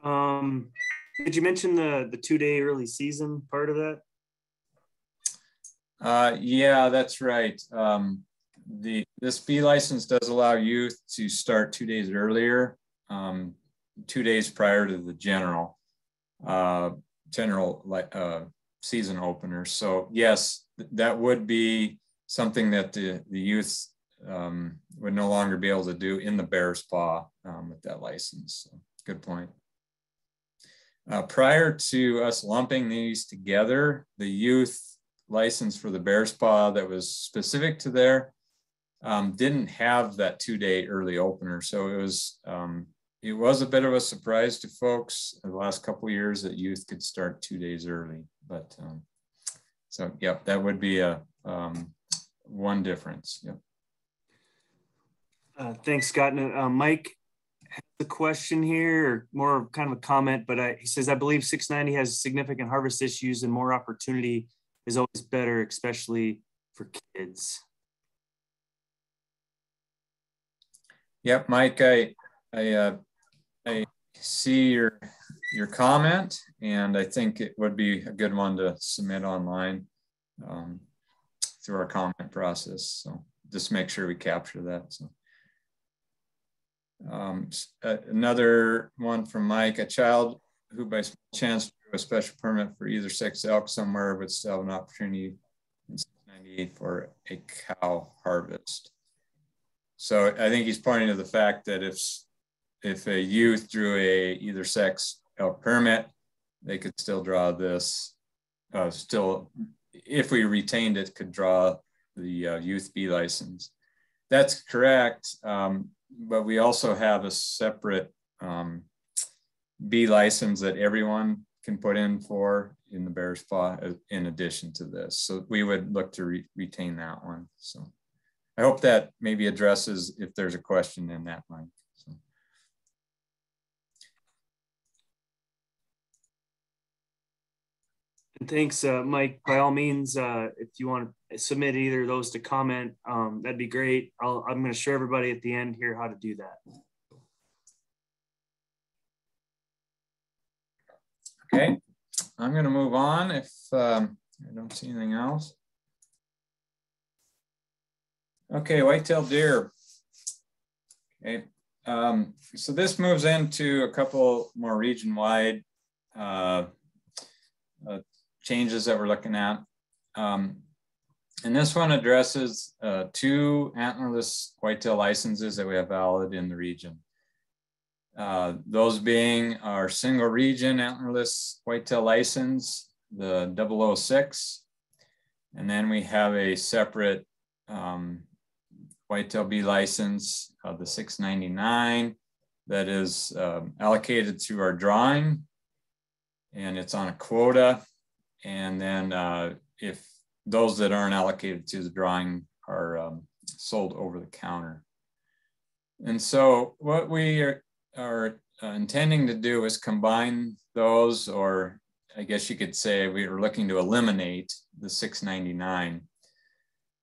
[SPEAKER 3] Did you mention the 2-day early season part of that?
[SPEAKER 4] Yeah, that's right. This B license does allow youth to start 2 days earlier, 2 days prior to the general season opener. So yes, that would be something that the youth would no longer be able to do in the Bear's Paw with that license. So, good point. Prior to us lumping these together, the youth license for the Bear's Paw that was specific to there didn't have that 2-day early opener. So it was a bit of a surprise to folks in the last couple of years that youth could start 2 days early. But so yep, that would be a one difference. Yep.
[SPEAKER 3] Thanks, Scott. Mike has a question here, or more kind of a comment, but he says, I believe 690 has significant harvest issues and more opportunity is always better, especially for kids.
[SPEAKER 4] Yep, Mike, I see your comment, and I think it would be a good one to submit online through our comment process. So just make sure we capture that. So another one from Mike: a child who by chance drew a special permit for either sex elk somewhere would still have an opportunity in 698 for a cow harvest. So I think he's pointing to the fact that if a youth drew a either sex elk permit, they could still draw this, if we retained it, could draw the youth B license. That's correct, but we also have a separate B license that everyone can put in for in the Bear's Paw in addition to this. So we would look to retain that one. So I hope that maybe addresses if there's a question in that line. So.
[SPEAKER 3] And thanks, Mike. By all means, if you want to submit either of those to comment, that'd be great. I'm going to show everybody at the end here how to do that.
[SPEAKER 4] Okay, I'm going to move on if I don't see anything else. Okay, whitetail deer. Okay, so this moves into a couple more region-wide changes that we're looking at. And this one addresses 2 antlerless whitetail licenses that we have valid in the region. Those being our single region antlerless whitetail license, the 006, and then we have a separate whitetail B license, the 699, that is allocated to our drawing, and it's on a quota. And then if those that aren't allocated to the drawing are sold over the counter. And so what we are intending to do is combine those, or I guess you could say we are looking to eliminate the 699.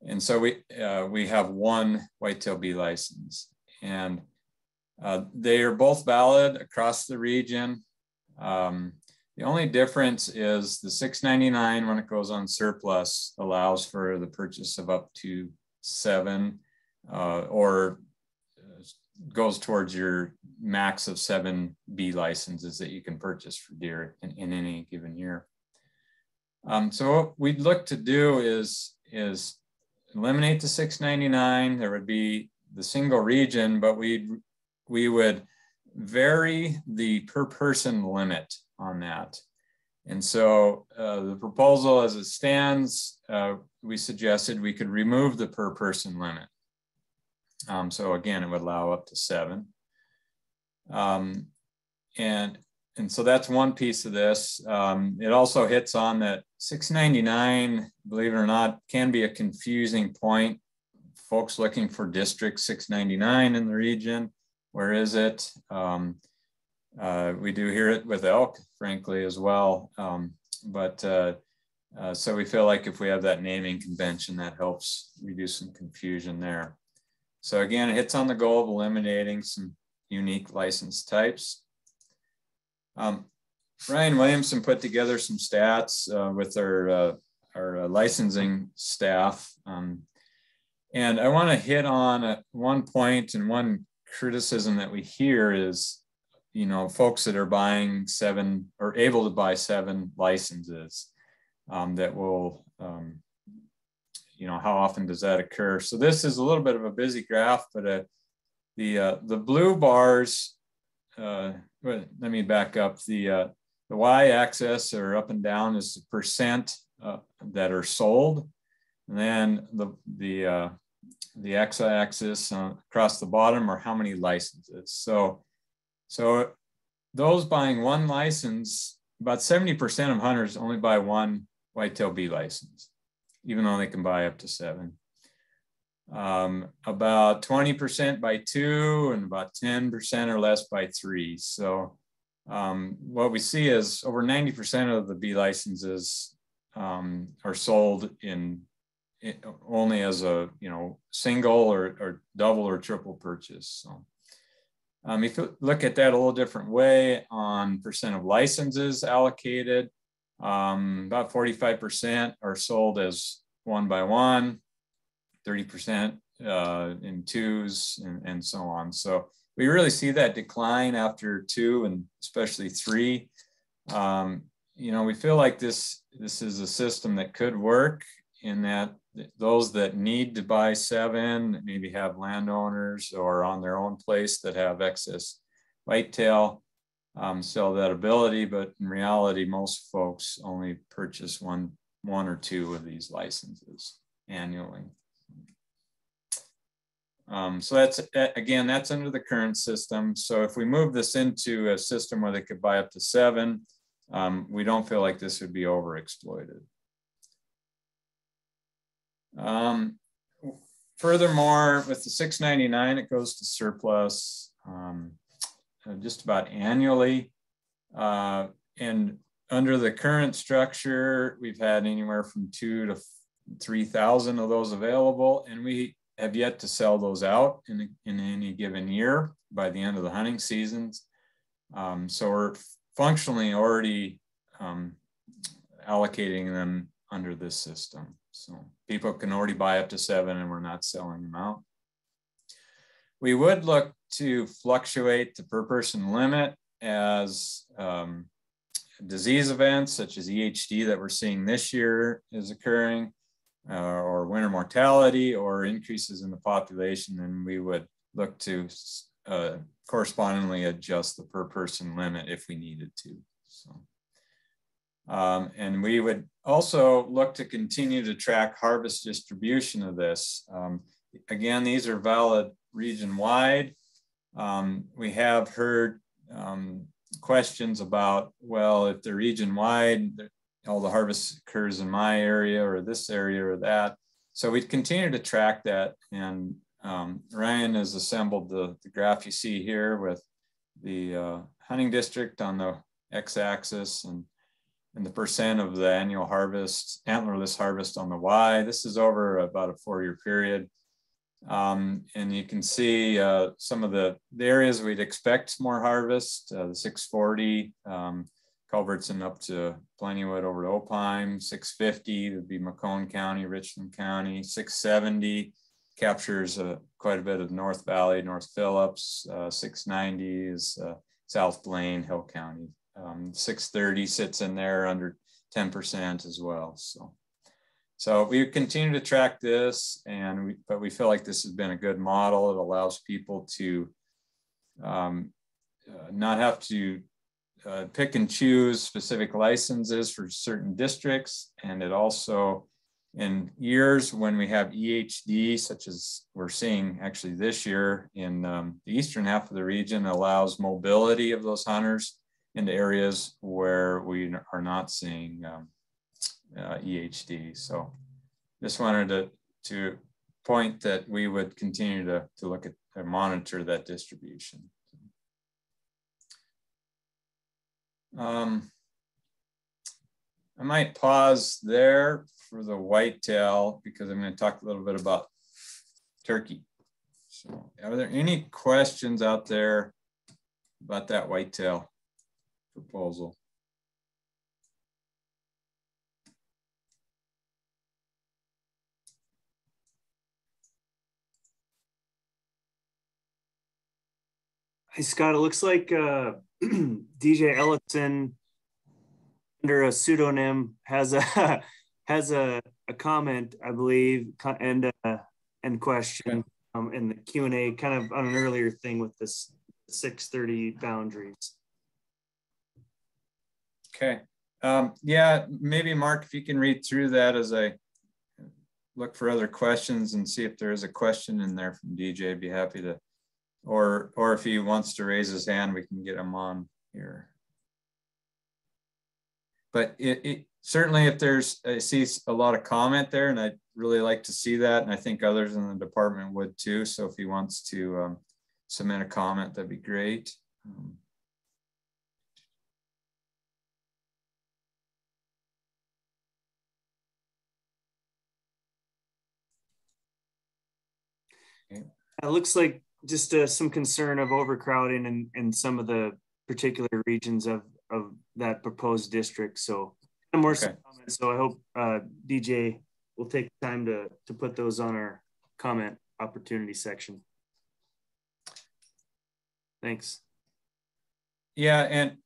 [SPEAKER 4] And so we have one whitetail B license, and they are both valid across the region. The only difference is the 699, when it goes on surplus, allows for the purchase of up to 7 or goes towards your max of 7 B licenses that you can purchase for deer in any given year. So what we'd look to do is eliminate the 699. There would be the single region, but we would vary the per person limit on that. And so the proposal as it stands, we suggested we could remove the per person limit. So again, it would allow up to 7. And so that's one piece of this. It also hits on that 699, believe it or not, can be a confusing point. Folks looking for District 699 in the region, where is it? We do hear it with elk, frankly, as well. But So we feel like if we have that naming convention, that helps reduce some confusion there. So again, it hits on the goal of eliminating some unique license types. Ryan Williamson put together some stats with our licensing staff. And I want to hit on one point, and one criticism that we hear is, you know, folks that are buying 7 or able to buy 7 licenses that will, you know, how often does that occur? So this is a little bit of a busy graph, but the blue bars, let me back up. The y-axis or up and down is the percent that are sold, and then the x-axis across the bottom are how many licenses. So those buying 1 license, about 70% of hunters only buy 1 whitetail B license, even though they can buy up to 7. About 20% buy 2, and about 10% or less buy 3. So what we see is over 90% of the B licenses are sold only as a, you know, single or double or triple purchase. So if you look at that a little different way on percent of licenses allocated, about 45% are sold as 1 by 1, 30% in 2s, and so on. So we really see that decline after 2 and especially 3. You know, we feel like this is a system that could work, in that those that need to buy 7 maybe have landowners or on their own place that have excess whitetail, sell that ability, but in reality, most folks only purchase one or 2 of these licenses annually. So that's, again, that's under the current system. So if we move this into a system where they could buy up to 7, we don't feel like this would be overexploited. Furthermore, with the $6.99, it goes to surplus just about annually. And under the current structure, we've had anywhere from 2,000 to 3,000 of those available, and we have yet to sell those out in any given year by the end of the hunting seasons. So we're functionally already allocating them under this system. So people can already buy up to 7, and we're not selling them out. We would look to fluctuate the per person limit as disease events such as EHD that we're seeing this year is occurring, or winter mortality, or increases in the population, then we would look to correspondingly adjust the per person limit if we needed to. So, and we would also look to continue to track harvest distribution of this. Again, these are valid region-wide. We have heard questions about, well, if they're region-wide, all the harvest occurs in my area or this area or that. So we'd continue to track that. And Ryan has assembled the graph you see here with the hunting district on the x-axis and the percent of the annual harvest, antlerless harvest on the y. This is over about a 4-year period. And you can see some of the areas we'd expect more harvest, the 640, Culbertson up to Plentywood over to Opheim, 650 would be Macomb County, Richland County, 670 captures quite a bit of North Valley, North Phillips, 690 is South Blaine, Hill County. 630 sits in there under 10% as well. So we continue to track this, but we feel like this has been a good model. It allows people to not have to pick and choose specific licenses for certain districts. And it also, in years when we have EHD, such as we're seeing actually this year in the eastern half of the region, allows mobility of those hunters into areas where we are not seeing EHD. So just wanted to point that we would continue to look at and monitor that distribution. I might pause there for the whitetail because I'm going to talk a little bit about turkey. So are there any questions out there about that whitetail proposal?
[SPEAKER 3] Hey, Scott, it looks like DJ Ellison, under a pseudonym, has a comment, I believe, and question in the Q&A, kind of on an earlier thing with this 630 boundaries.
[SPEAKER 4] Okay. Yeah, maybe Mark, if you can read through that as I look for other questions and see if there is a question in there from DJ, I'd be happy to, or if he wants to raise his hand, we can get him on here. But it certainly, if there's, I see a lot of comment there, and I'd really like to see that, and I think others in the department would too. So if he wants to submit a comment, that'd be great.
[SPEAKER 3] It looks like just some concern of overcrowding in some of the particular regions of that proposed district. So more comments. So I hope DJ will take time to put those on our comment opportunity section. Thanks.
[SPEAKER 4] Yeah, and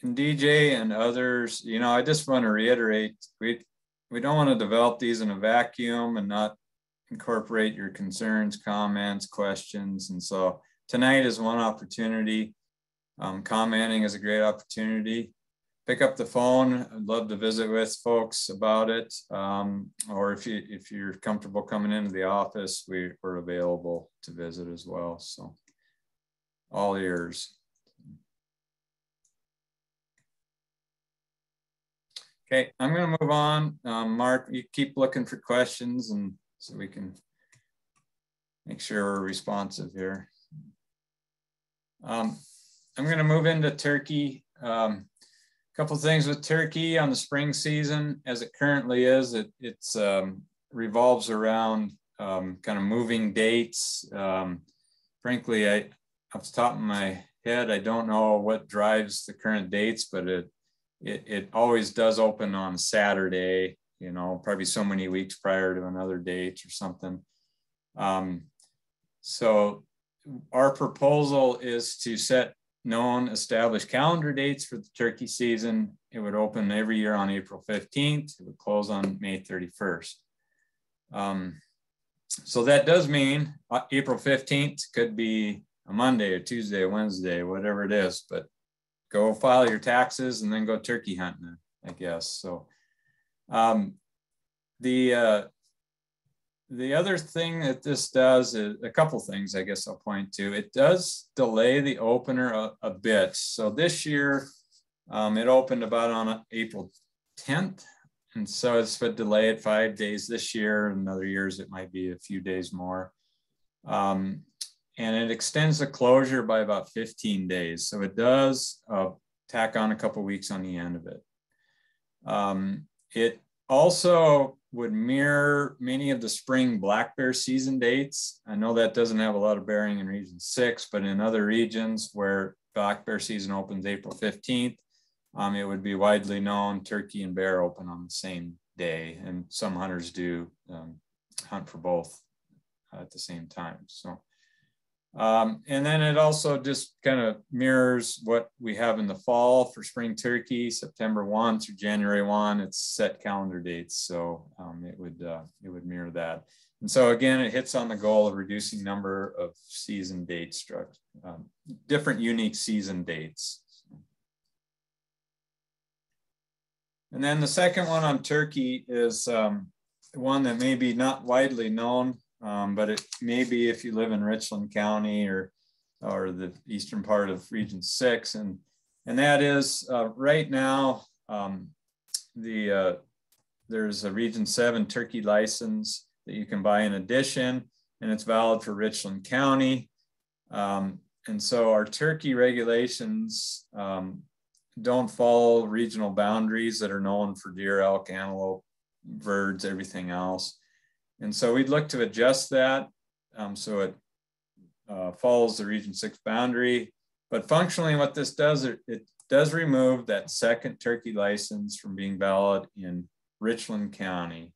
[SPEAKER 4] DJ and others, you know, I just want to reiterate, we don't want to develop these in a vacuum and not incorporate your concerns, comments, questions. And so tonight is one opportunity. Commenting is a great opportunity. Pick up the phone. I'd love to visit with folks about it. Or if you're comfortable coming into the office, we're available to visit as well. So all ears. Okay, I'm going to move on. Mark, you keep looking for questions, and so we can make sure we're responsive here. I'm going to move into turkey. A couple of things with turkey on the spring season, as it currently is, it's revolves around kind of moving dates. Frankly, off the top of my head, I don't know what drives the current dates, but it always does open on Saturday, you know, probably so many weeks prior to another date or something. So our proposal is to set known established calendar dates for the turkey season. It would open every year on April 15th. It would close on May 31st. So that does mean April 15th could be a Monday, a Tuesday, a Wednesday, whatever it is, but go file your taxes and then go turkey hunting, I guess. So the other thing that this does is a couple things, I guess I'll point to. It does delay the opener a bit. So this year, it opened about on April 10th. And so it's been delayed 5 days this year, and other years it might be a few days more. And it extends the closure by about 15 days. So it does tack on a couple weeks on the end of it. It also would mirror many of the spring black bear season dates. I know that doesn't have a lot of bearing in Region 6, but in other regions where black bear season opens April 15th, it would be widely known turkey and bear open on the same day. And some hunters do hunt for both at the same time. So, and then it also just kind of mirrors what we have in the fall for spring turkey, September 1 through January 1. It's set calendar dates, so it would mirror that. And so again, it hits on the goal of reducing number of season dates struck, different unique season dates. And then the second one on turkey is one that may be not widely known. But it may be if you live in Richland County or the eastern part of Region 6, and that is right now there's a Region 7 turkey license that you can buy in addition, and it's valid for Richland County. And so our turkey regulations don't follow regional boundaries that are known for deer, elk, antelope, birds, everything else. And so we'd look to adjust that so it follows the Region 6 boundary. But functionally what this does, it does remove that second turkey license from being valid in Richland County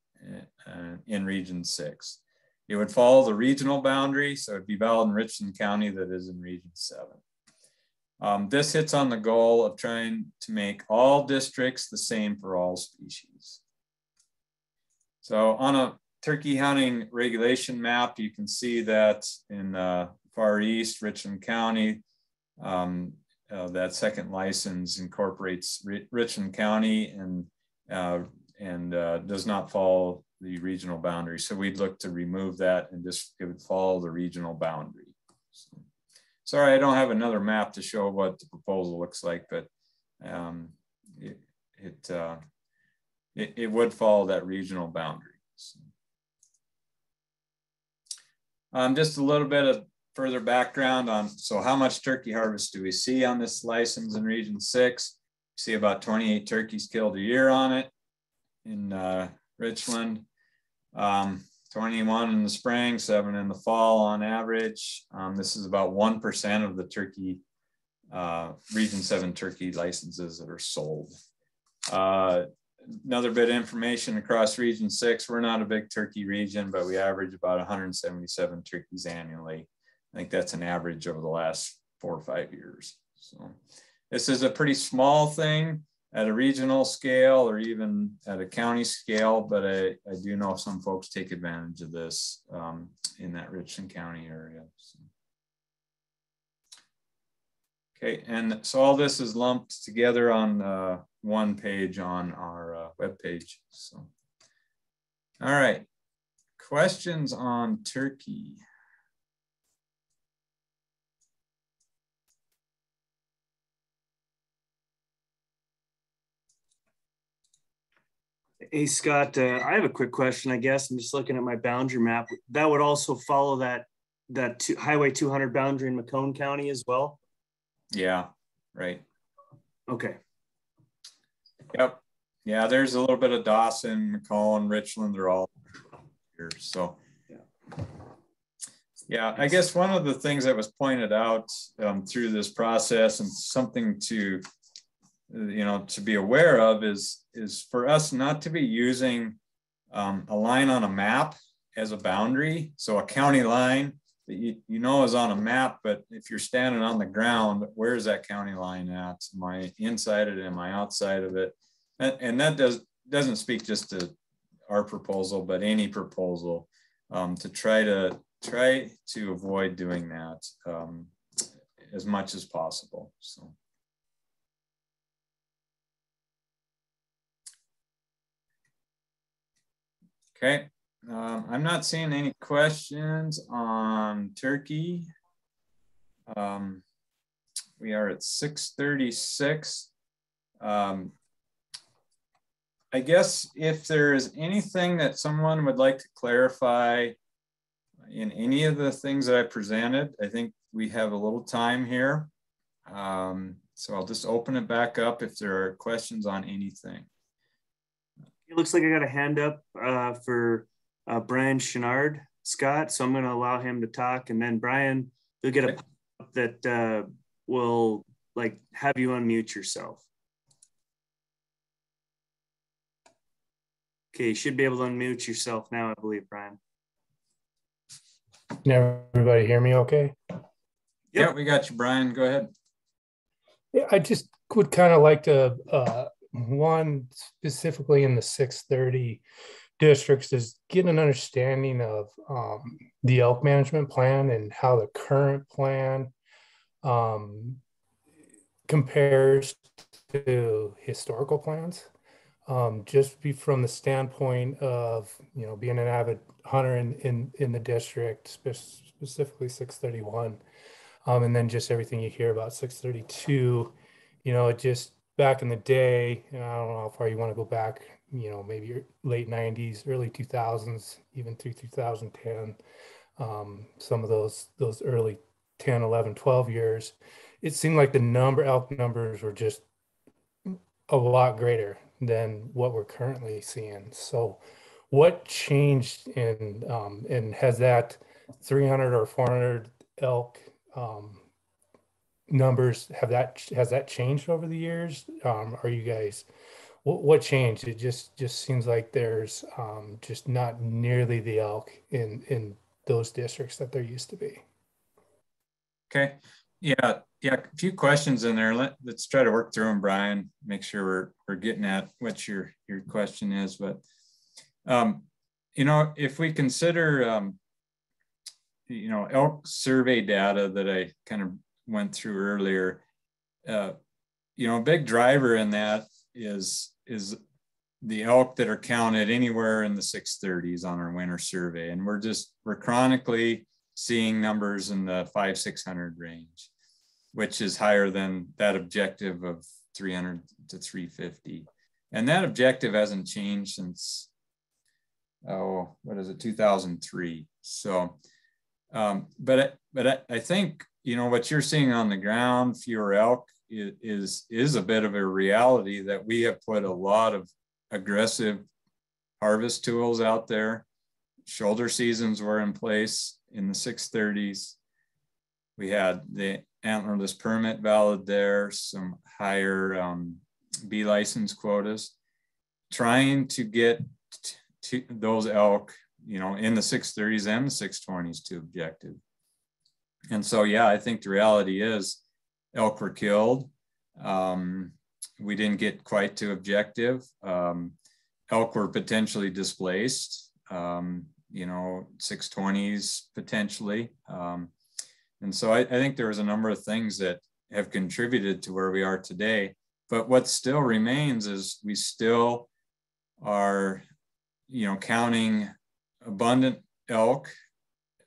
[SPEAKER 4] in Region 6. It would follow the regional boundary, so it'd be valid in Richland County that is in Region 7. This hits on the goal of trying to make all districts the same for all species. So on a turkey hunting regulation map, you can see that in Far East, Richland County, that second license incorporates Richland County and does not follow the regional boundary. So we'd look to remove that and just it would follow the regional boundary. So, sorry, I don't have another map to show what the proposal looks like, but it would follow that regional boundary. So, just a little bit of further background on, so how much turkey harvest do we see on this license in Region 6? We see about 28 turkeys killed a year on it in Richland, 21 in the spring, 7 in the fall on average. This is about 1% of the turkey, Region 7 turkey licenses that are sold. Another bit of information across Region 6, we're not a big turkey region, but we average about 177 turkeys annually. I think that's an average over the last 4 or 5 years. So this is a pretty small thing at a regional scale or even at a county scale, but I do know some folks take advantage of this in that Richland County area. So. Okay, and so all this is lumped together on one page on our webpage. So, all right, questions on turkey?
[SPEAKER 3] Hey, Scott, I have a quick question, I guess. I'm just looking at my boundary map. That would also follow that Highway 200 boundary in Macomb County as well?
[SPEAKER 4] Yeah, right.
[SPEAKER 3] Okay.
[SPEAKER 4] Yep. Yeah, there's a little bit of Dawson, Macomb, Richland, they're all here. So, yeah, I guess one of the things that was pointed out through this process and something to to be aware of is for us not to be using a line on a map as a boundary. So a county line that you know is on a map, but if you're standing on the ground, where is that county line at? Am I inside it? Am I outside of it? And that doesn't speak just to our proposal, but any proposal to try to avoid doing that as much as possible. So. Okay, I'm not seeing any questions on turkey. We are at 6:36. I guess if there is anything that someone would like to clarify in any of the things that I presented, I think we have a little time here. So I'll just open it back up if there are questions on anything.
[SPEAKER 3] It looks like I got a hand up for Brian Chenard, Scott. So I'm going to allow him to talk, and then Brian, you'll get a pop that will have you unmute yourself. Okay, you should be able to unmute yourself now, I believe, Brian.
[SPEAKER 9] Can everybody hear me okay?
[SPEAKER 4] Yep. Yeah, we got you, Brian. Go ahead.
[SPEAKER 9] Yeah, I just would kind of like to one specifically in the 630 districts is get an understanding of the elk management plan and how the current plan compares to historical plans. Just be from the standpoint of being an avid hunter in the district, specifically 631, and then just everything you hear about 632. It just back in the day, and I don't know how far you want to go back, maybe late 90s, early 2000s, even through 2010, some of those early 10, 11, 12 years, it seemed like the elk numbers were just a lot greater than what we're currently seeing. So what changed and has that 300 or 400 elk numbers, has that changed over the years? Are you guys, what changed? It just seems like there's just not nearly the elk in those districts that there used to be.
[SPEAKER 4] Okay. Yeah. A few questions in there. Let's try to work through them, Brian. Make sure we're getting at what your question is. But if we consider elk survey data that I kind of went through earlier, a big driver in that is the elk that are counted anywhere in the 630s on our winter survey, and we're chronically seeing numbers in the 500-600 range, which is higher than that objective of 300 to 350. And that objective hasn't changed since, 2003. So, but I think, what you're seeing on the ground, fewer elk, is a bit of a reality that we have put a lot of aggressive harvest tools out there. Shoulder seasons were in place in the 630s. We had the antlerless permit valid there, some higher B license quotas, trying to get to those elk, in the 630s and the 620s to objective. And so, yeah, I think the reality is elk were killed. We didn't get quite to objective. Elk were potentially displaced, 620s potentially. And so I think there was a number of things that have contributed to where we are today. But what still remains is we still are, counting abundant elk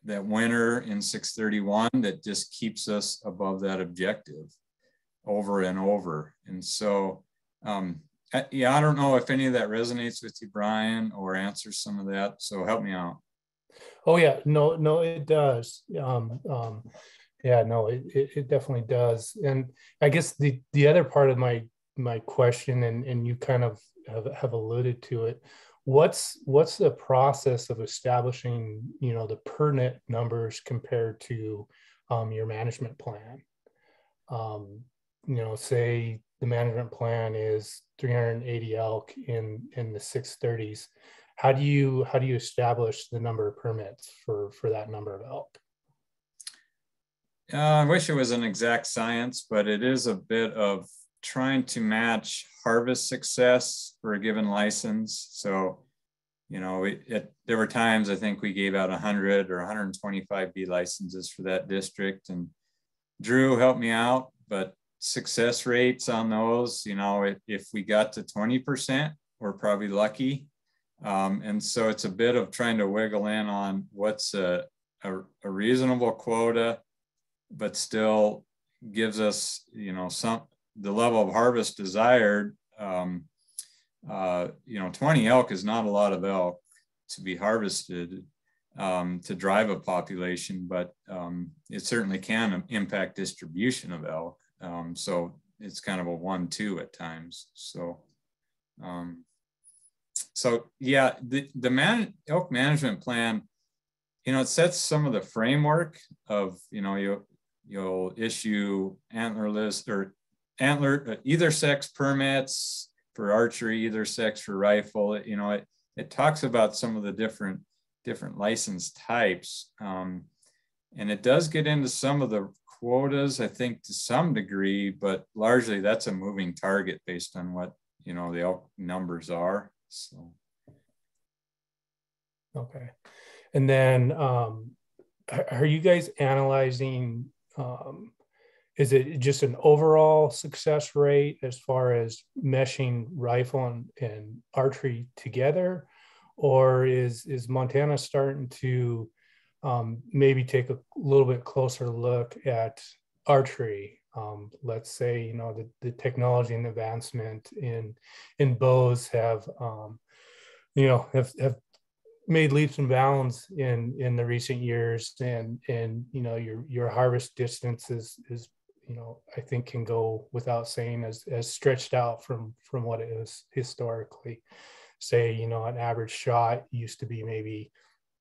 [SPEAKER 4] that winter in 631 that just keeps us above that objective over and over. And so, I don't know if any of that resonates with you, Brian, or answers some of that. So help me out.
[SPEAKER 9] Oh yeah, no, it does. It definitely does. And I guess the other part of my question, and you kind of have alluded to it, what's the process of establishing, the per net numbers compared to your management plan? Say the management plan is 380 elk in the 630s. How do you establish the number of permits for that number of elk?
[SPEAKER 4] I wish it was an exact science, but it is a bit of trying to match harvest success for a given license. So, there were times I think we gave out 100 or 125 B licenses for that district, and Drew helped me out, but success rates on those, if we got to 20%, we're probably lucky. And so it's a bit of trying to wiggle in on what's a reasonable quota, but still gives us, the level of harvest desired. 20 elk is not a lot of elk to be harvested to drive a population, but it certainly can impact distribution of elk. So it's kind of a 1-2 at times. So, yeah, the elk management plan, it sets some of the framework of, you'll issue antlerless or either sex permits for archery, either sex for rifle. It talks about some of the different license types. And it does get into some of the quotas, I think, to some degree, but largely that's a moving target based on what, the elk numbers are. So.
[SPEAKER 9] Okay. And then are you guys analyzing, is it just an overall success rate as far as meshing rifle and archery together? Or is Montana starting to maybe take a little bit closer look at archery? Let's say, the technology and advancement in bows have made leaps and bounds in the recent years, and your harvest distance is I think can go without saying as stretched out from what it is historically. Say, an average shot used to be maybe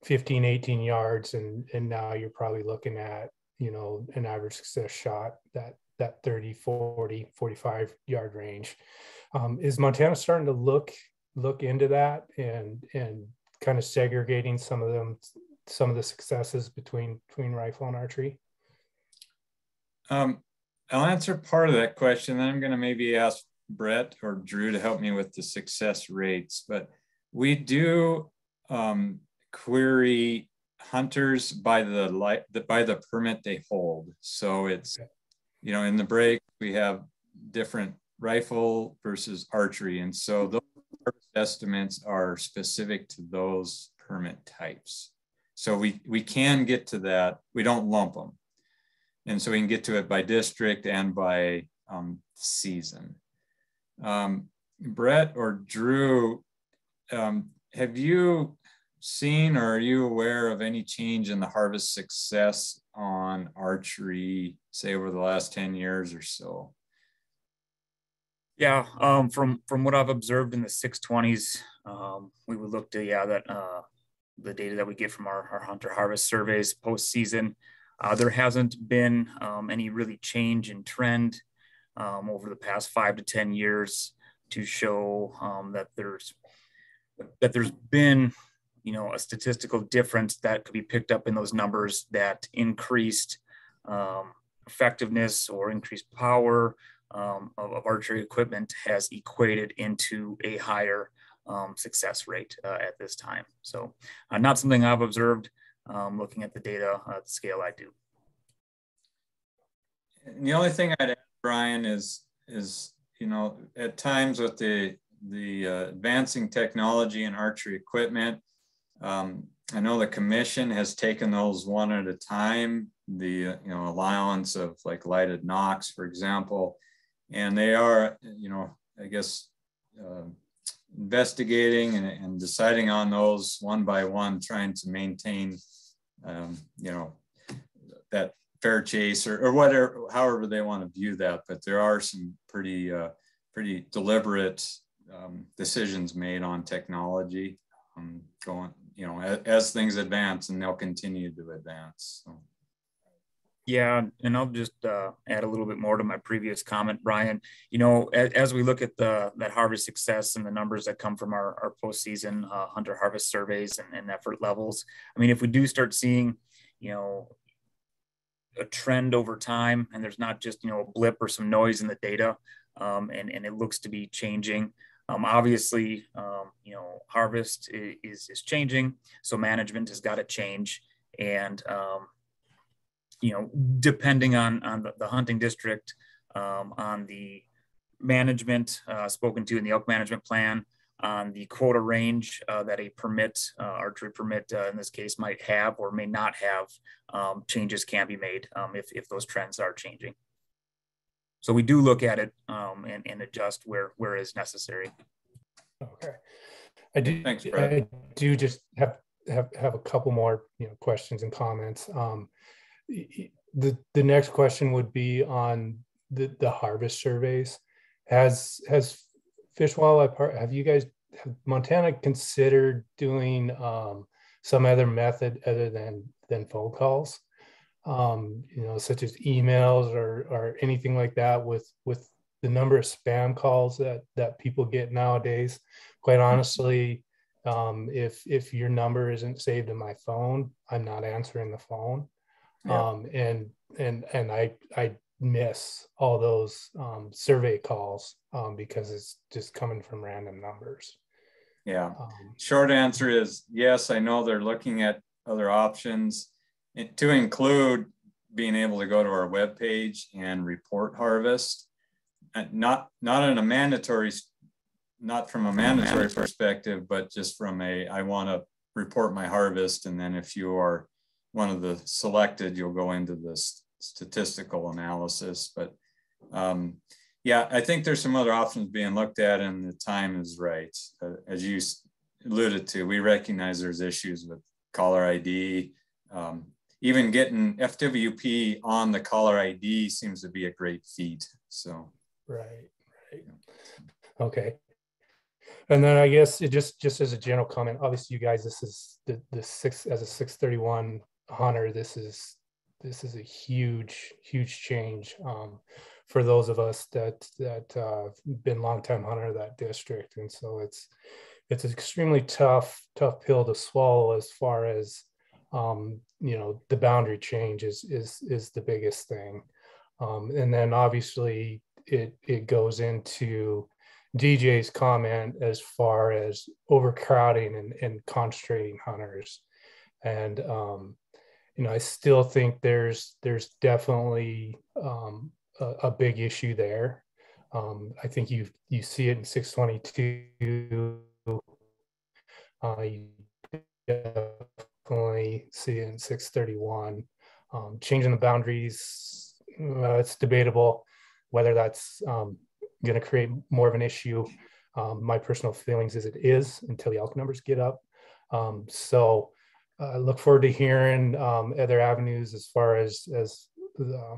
[SPEAKER 9] 15, 18 yards, and now you're probably looking at, an average success shot that 30, 40, 45 yard range. Is Montana starting to look into that and kind of segregating some of the successes between rifle and archery?
[SPEAKER 4] I'll answer part of that question. Then I'm going to maybe ask Brett or Drew to help me with the success rates. But we do query hunters by the permit they hold. So it's, in the break, we have different rifle versus archery. And so those estimates are specific to those permit types. So we can get to that. We don't lump them. And so we can get to it by district and by season. Brett or Drew, have you seen or are you aware of any change in the harvest success on archery, say over the last 10 years or so?
[SPEAKER 5] Yeah, from what I've observed in the 620s, we would look to, the data that we get from our hunter harvest surveys post-season. There hasn't been any really change in trend over the past 5 to 10 years to show that there's been, a statistical difference that could be picked up in those numbers that increased effectiveness or increased power of archery equipment has equated into a higher success rate at this time. So not something I've observed. Looking at the data at the scale I do.
[SPEAKER 4] And the only thing I'd add, Brian, is at times with the advancing technology and archery equipment, I know the commission has taken those one at a time. The allowance of like lighted nocks, for example, and they are investigating and deciding on those one by one, trying to maintain, that fair chase or whatever, however they want to view that. But there are some pretty deliberate decisions made on technology going, as things advance, and they'll continue to advance. So.
[SPEAKER 5] Yeah, and I'll just add a little bit more to my previous comment, Brian. As we look at that harvest success and the numbers that come from our postseason hunter harvest surveys and effort levels, I mean, if we do start seeing, a trend over time, and there's not just, a blip or some noise in the data, and it looks to be changing. Obviously, harvest is changing, so management has got to change, and depending on the hunting district, on the management spoken to in the elk management plan, on the quota range that a permit, archery permit in this case, might have or may not have, changes can be made if those trends are changing. So we do look at it and adjust where is necessary.
[SPEAKER 9] Okay, I do.
[SPEAKER 4] Thanks, Brett.
[SPEAKER 9] I do just have a couple more questions and comments. The next question would be on the harvest surveys. Has Fish Wildlife Park, have Montana considered doing some other method other than phone calls, such as emails or anything like that, with the number of spam calls that people get nowadays? Quite honestly, if your number isn't saved in my phone, I'm not answering the phone. Yeah. And I miss all those survey calls because it's just coming from random numbers.
[SPEAKER 4] Yeah. Short answer is yes. I know they're looking at other options, to include being able to go to our webpage and report harvest, and not from a mandatory perspective, but just from I want to report my harvest, and then if you are one of the selected, you'll go into this statistical analysis. But yeah, I think there's some other options being looked at, and the time is right. As you alluded to, we recognize there's issues with caller ID. even getting FWP on the caller ID seems to be a great feat. So.
[SPEAKER 9] Right. Okay. And then I guess it just as a general comment, obviously you guys, this is the as a 631 hunter, this is a huge change for those of us that been longtime hunter of that district. And so it's an extremely tough pill to swallow as far as the boundary change is the biggest thing. And then obviously it goes into DJ's comment as far as overcrowding and concentrating hunters. And, I still think there's definitely a big issue there. I think you see it in 622. You definitely see it in 631. Changing the boundaries, it's debatable whether that's going to create more of an issue. My personal feelings is it is until the elk numbers get up. So I look forward to hearing other avenues as far as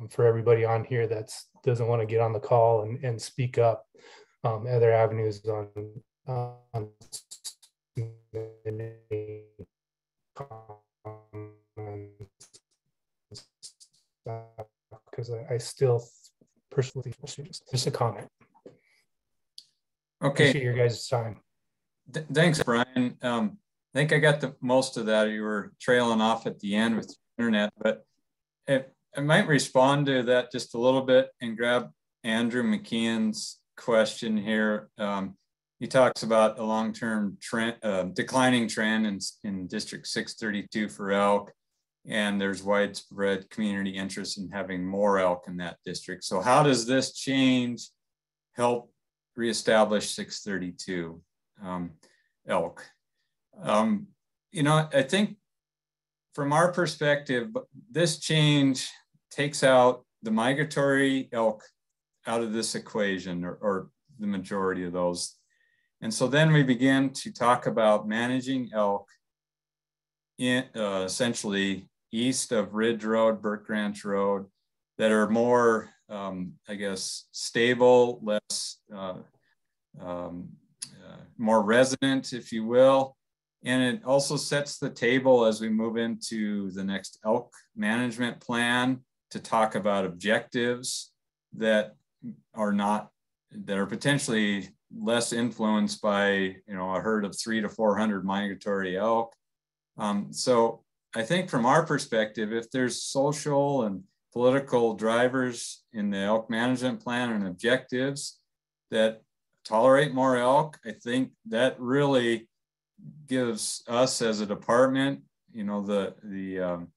[SPEAKER 9] for everybody on here that doesn't want to get on the call and speak up, other avenues on because I still personally just a comment.
[SPEAKER 4] Okay.
[SPEAKER 9] Appreciate your guys' time.
[SPEAKER 4] Thanks, Brian. I think I got most of that. You were trailing off at the end with the internet, but I might respond to that just a little bit and grab Andrew McKeon's question here. He talks about a long-term trend, declining trend in District 632 for elk, and there's widespread community interest in having more elk in that district. So how does this change help reestablish 632 elk? I think from our perspective, this change takes out the migratory elk out of this equation, or the majority of those. And so then we begin to talk about managing elk in essentially east of Ridge Road, Burke Ranch Road, that are more, I guess, stable, less, more resident, if you will. And it also sets the table as we move into the next elk management plan to talk about objectives that are potentially less influenced by, a herd of 300 to 400 migratory elk. So I think from our perspective, if there's social and political drivers in the elk management plan and objectives that tolerate more elk, I think that really gives us as a department, the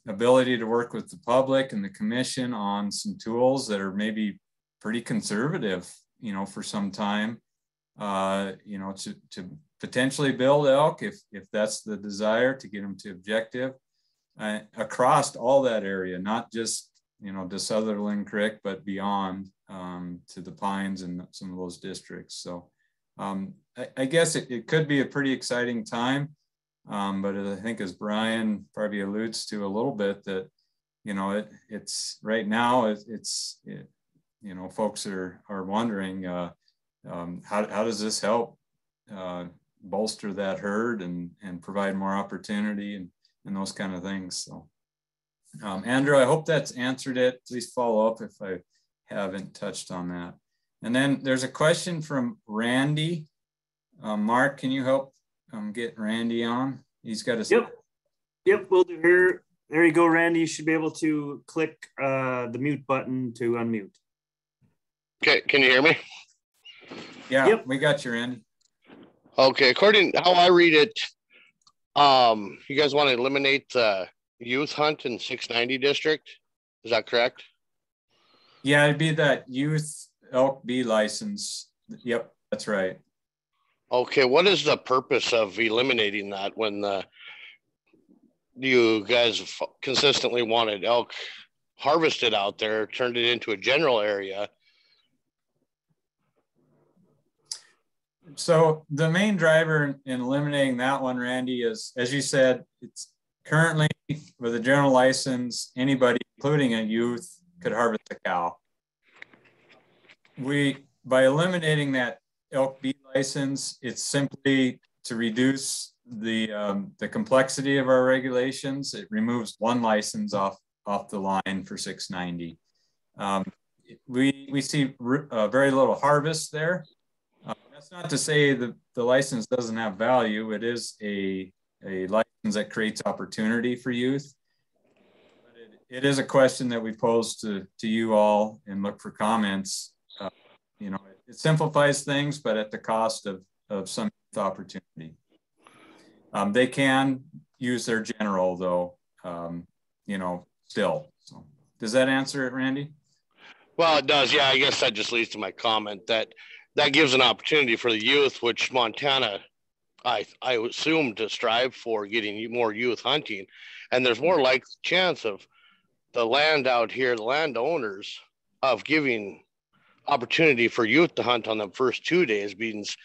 [SPEAKER 4] ability to work with the public and the commission on some tools that are maybe pretty conservative, for some time, to potentially build elk if that's the desire, to get them to objective across all that area, not just, to Sutherland Creek, but beyond to the Pines and some of those districts. So I guess it could be a pretty exciting time. But I think, as Brian probably alludes to a little bit, that, it's right now, folks are wondering how does this help bolster that herd and provide more opportunity and those kind of things. So Andrew, I hope that's answered it. Please follow up if I haven't touched on that. And then there's a question from Randy. Mark, can you help get Randy on? He's got a...
[SPEAKER 3] Yep, we'll do here. There you go, Randy. You should be able to click the mute button to unmute.
[SPEAKER 10] Okay, can you hear me?
[SPEAKER 4] Yeah, yep. We got you, Randy.
[SPEAKER 10] Okay, according to how I read it, you guys want to eliminate the youth hunt in 690 district. Is that correct?
[SPEAKER 4] Yeah, it'd be that youth elk B license. Yep, that's right.
[SPEAKER 10] Okay, what is the purpose of eliminating that when you guys consistently wanted elk harvested out there, turned it into a general area?
[SPEAKER 4] So the main driver in eliminating that one, Randy, is, as you said, currently with a general license, anybody, including a youth, could harvest a cow. By eliminating that elk B license, it's simply to reduce the complexity of our regulations. It removes one license off the line for 690. We see very little harvest there. That's not to say that the license doesn't have value. It is a license that creates opportunity for youth. But it is a question that we pose to you all and look for comments. You know, it simplifies things, but at the cost of some opportunity. They can use their general though, you know, still. So, does that answer it, Randy?
[SPEAKER 10] Well, it does. Yeah, I guess that just leads to my comment that gives an opportunity for the youth, which Montana, I assume, to strive for getting more youth hunting. And there's more likely chance of the land out here, the landowners, of giving opportunity for youth to hunt on the first 2 days, means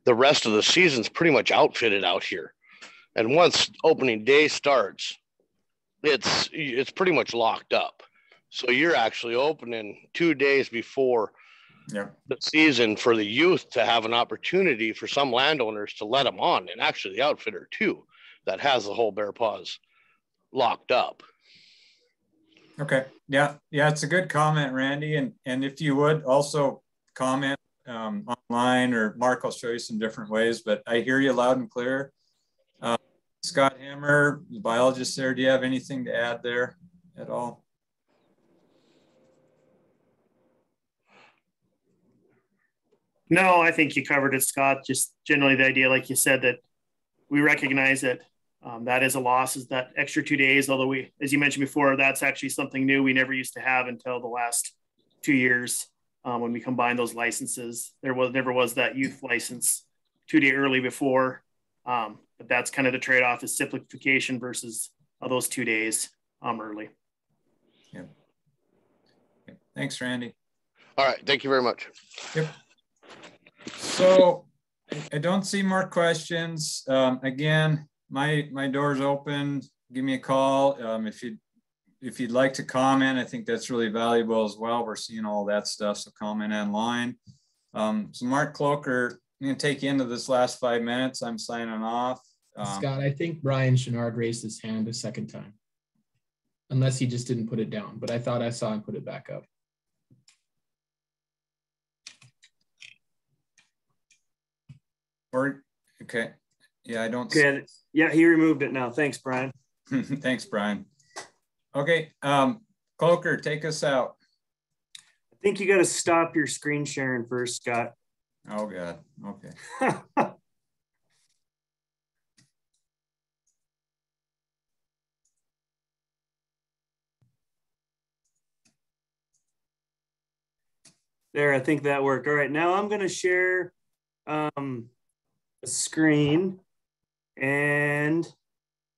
[SPEAKER 10] the rest of the season's pretty much outfitted out here. And once opening day starts, it's pretty much locked up. So you're actually opening 2 days before the season for the youth to have an opportunity for some landowners to let them on, and actually the outfitter too, that has the whole Bear Paws locked up.
[SPEAKER 4] Okay. Yeah. It's a good comment, Randy. And if you would also comment online, or Mark will show you some different ways, but I hear you loud and clear. Scott Hammer, the biologist there, do you have anything to add there at all?
[SPEAKER 6] No, I think you covered it, Scott. Just generally the idea, like you said, that we recognize that that is a loss, is that extra 2 days. Although we, as you mentioned before, that's actually something new we never used to have until the last 2 years when we combined those licenses. There never was that youth license 2 day early before. But that's kind of the trade-off, is simplification versus those 2 days early.
[SPEAKER 4] Yeah. Thanks, Randy.
[SPEAKER 10] All right. Thank you very much.
[SPEAKER 4] Yep. So I don't see more questions. Again, my door's open. Give me a call. If you'd like to comment, I think that's really valuable as well. We're seeing all that stuff, so comment online. So Mark Cloker, I'm going to take you into this last 5 minutes. I'm signing off.
[SPEAKER 1] Scott, I think Brian Chenard raised his hand a second time, unless he just didn't put it down, but I thought I saw him put it back up.
[SPEAKER 4] Okay. Yeah, I don't.
[SPEAKER 3] Okay. Yeah, he removed it now. Thanks, Brian.
[SPEAKER 4] Thanks, Brian. Okay. Cloker, take us out.
[SPEAKER 3] I think you got to stop your screen sharing first, Scott.
[SPEAKER 4] Oh, God. Okay.
[SPEAKER 3] There, I think that worked. All right, now I'm going to share a screen, and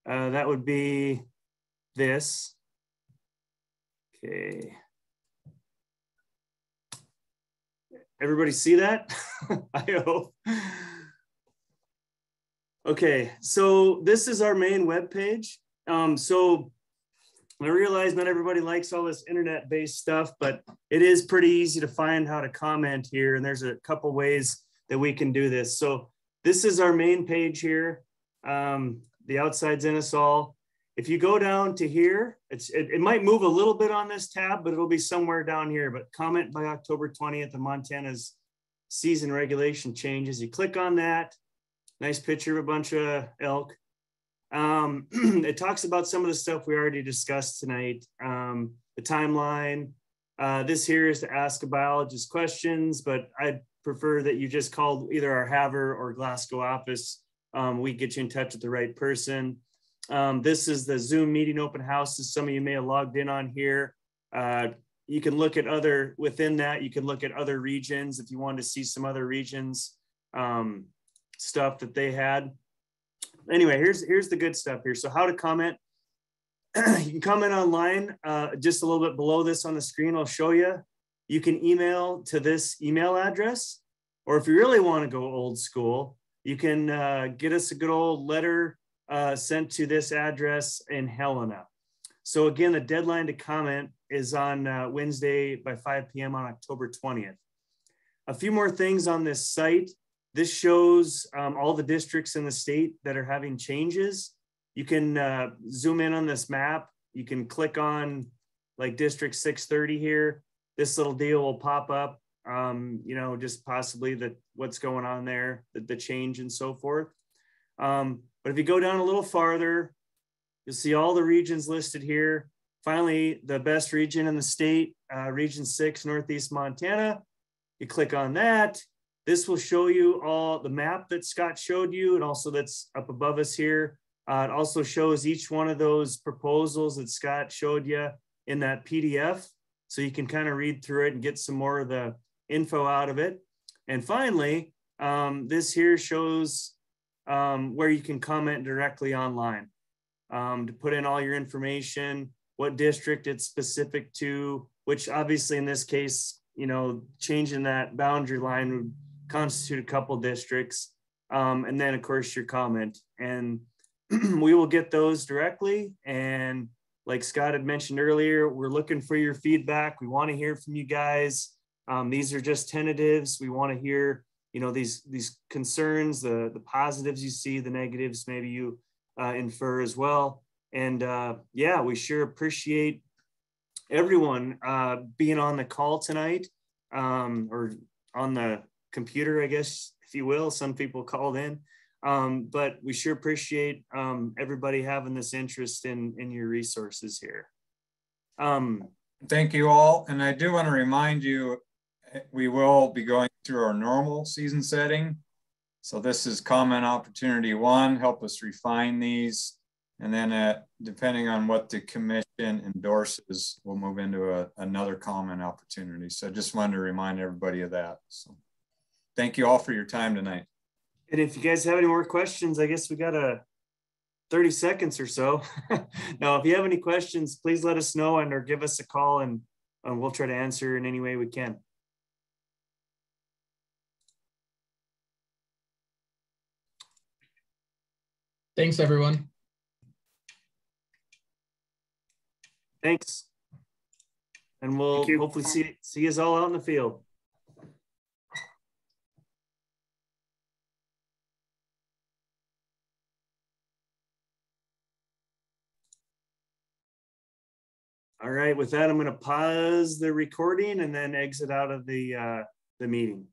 [SPEAKER 3] that would be this. Okay. Everybody see that? I hope. Okay, so this is our main web page. So I realize not everybody likes all this internet-based stuff, but it is pretty easy to find how to comment here, and there's a couple ways that we can do this. So this is our main page here. The outside's in us all. If you go down to here, it might move a little bit on this tab, but it'll be somewhere down here. But comment by October 20th of Montana's season regulation changes. You click on that. Nice picture of a bunch of elk. It talks about some of the stuff we already discussed tonight. The timeline. This here is to ask a biologist questions, but I'd prefer that you just called either our Havre or Glasgow office. We get you in touch with the right person. This is the Zoom meeting open houses. Some of you may have logged in on here. You can look at within that, you can look at other regions if you want to see some other regions stuff that they had. Anyway, here's the good stuff here. So how to comment. You can comment online, just a little bit below this on the screen, I'll show you. You can email to this email address, or if you really want to go old school, you can get us a good old letter sent to this address in Helena. So again, the deadline to comment is on Wednesday by 5 p.m. on October 20th. A few more things on this site. This shows all the districts in the state that are having changes. You can zoom in on this map. You can click on like District 630 here. This little deal will pop up, you know, just possibly what's going on there, the change and so forth. But if you go down a little farther, you'll see all the regions listed here. Finally, the best region in the state, Region 6, Northeast Montana. You click on that. This will show you all the map that Scott showed you, and also that's up above us here. It also shows each one of those proposals that Scott showed you in that PDF. So you can kind of read through it and get some more of the info out of it. And finally, this here shows where you can comment directly online to put in all your information, what district it's specific to, which obviously in this case, you know, changing that boundary line would constitute a couple districts. And then of course your comment, and we will get those directly. And like Scott had mentioned earlier, we're looking for your feedback. We want to hear from you guys. These are just tentatives. We want to hear, you know, these concerns, the positives you see, the negatives maybe you infer as well. And yeah, we sure appreciate everyone being on the call tonight, or on the computer, I guess, if you will. Some people called in. But we sure appreciate everybody having this interest in your resources here.
[SPEAKER 4] Thank you all. And I do want to remind you, we will be going through our normal season setting. So this is comment opportunity 1, help us refine these. And then depending on what the commission endorses, we'll move into another comment opportunity. So I just wanted to remind everybody of that. So thank you all for your time tonight.
[SPEAKER 3] And if you guys have any more questions, I guess we got 30 seconds or so. Now, if you have any questions, please let us know or give us a call, and we'll try to answer in any way we can.
[SPEAKER 1] Thanks, everyone.
[SPEAKER 3] Thanks. And we'll hopefully see you all out in the field. All right, with that, I'm going to pause the recording and then exit out of the meeting.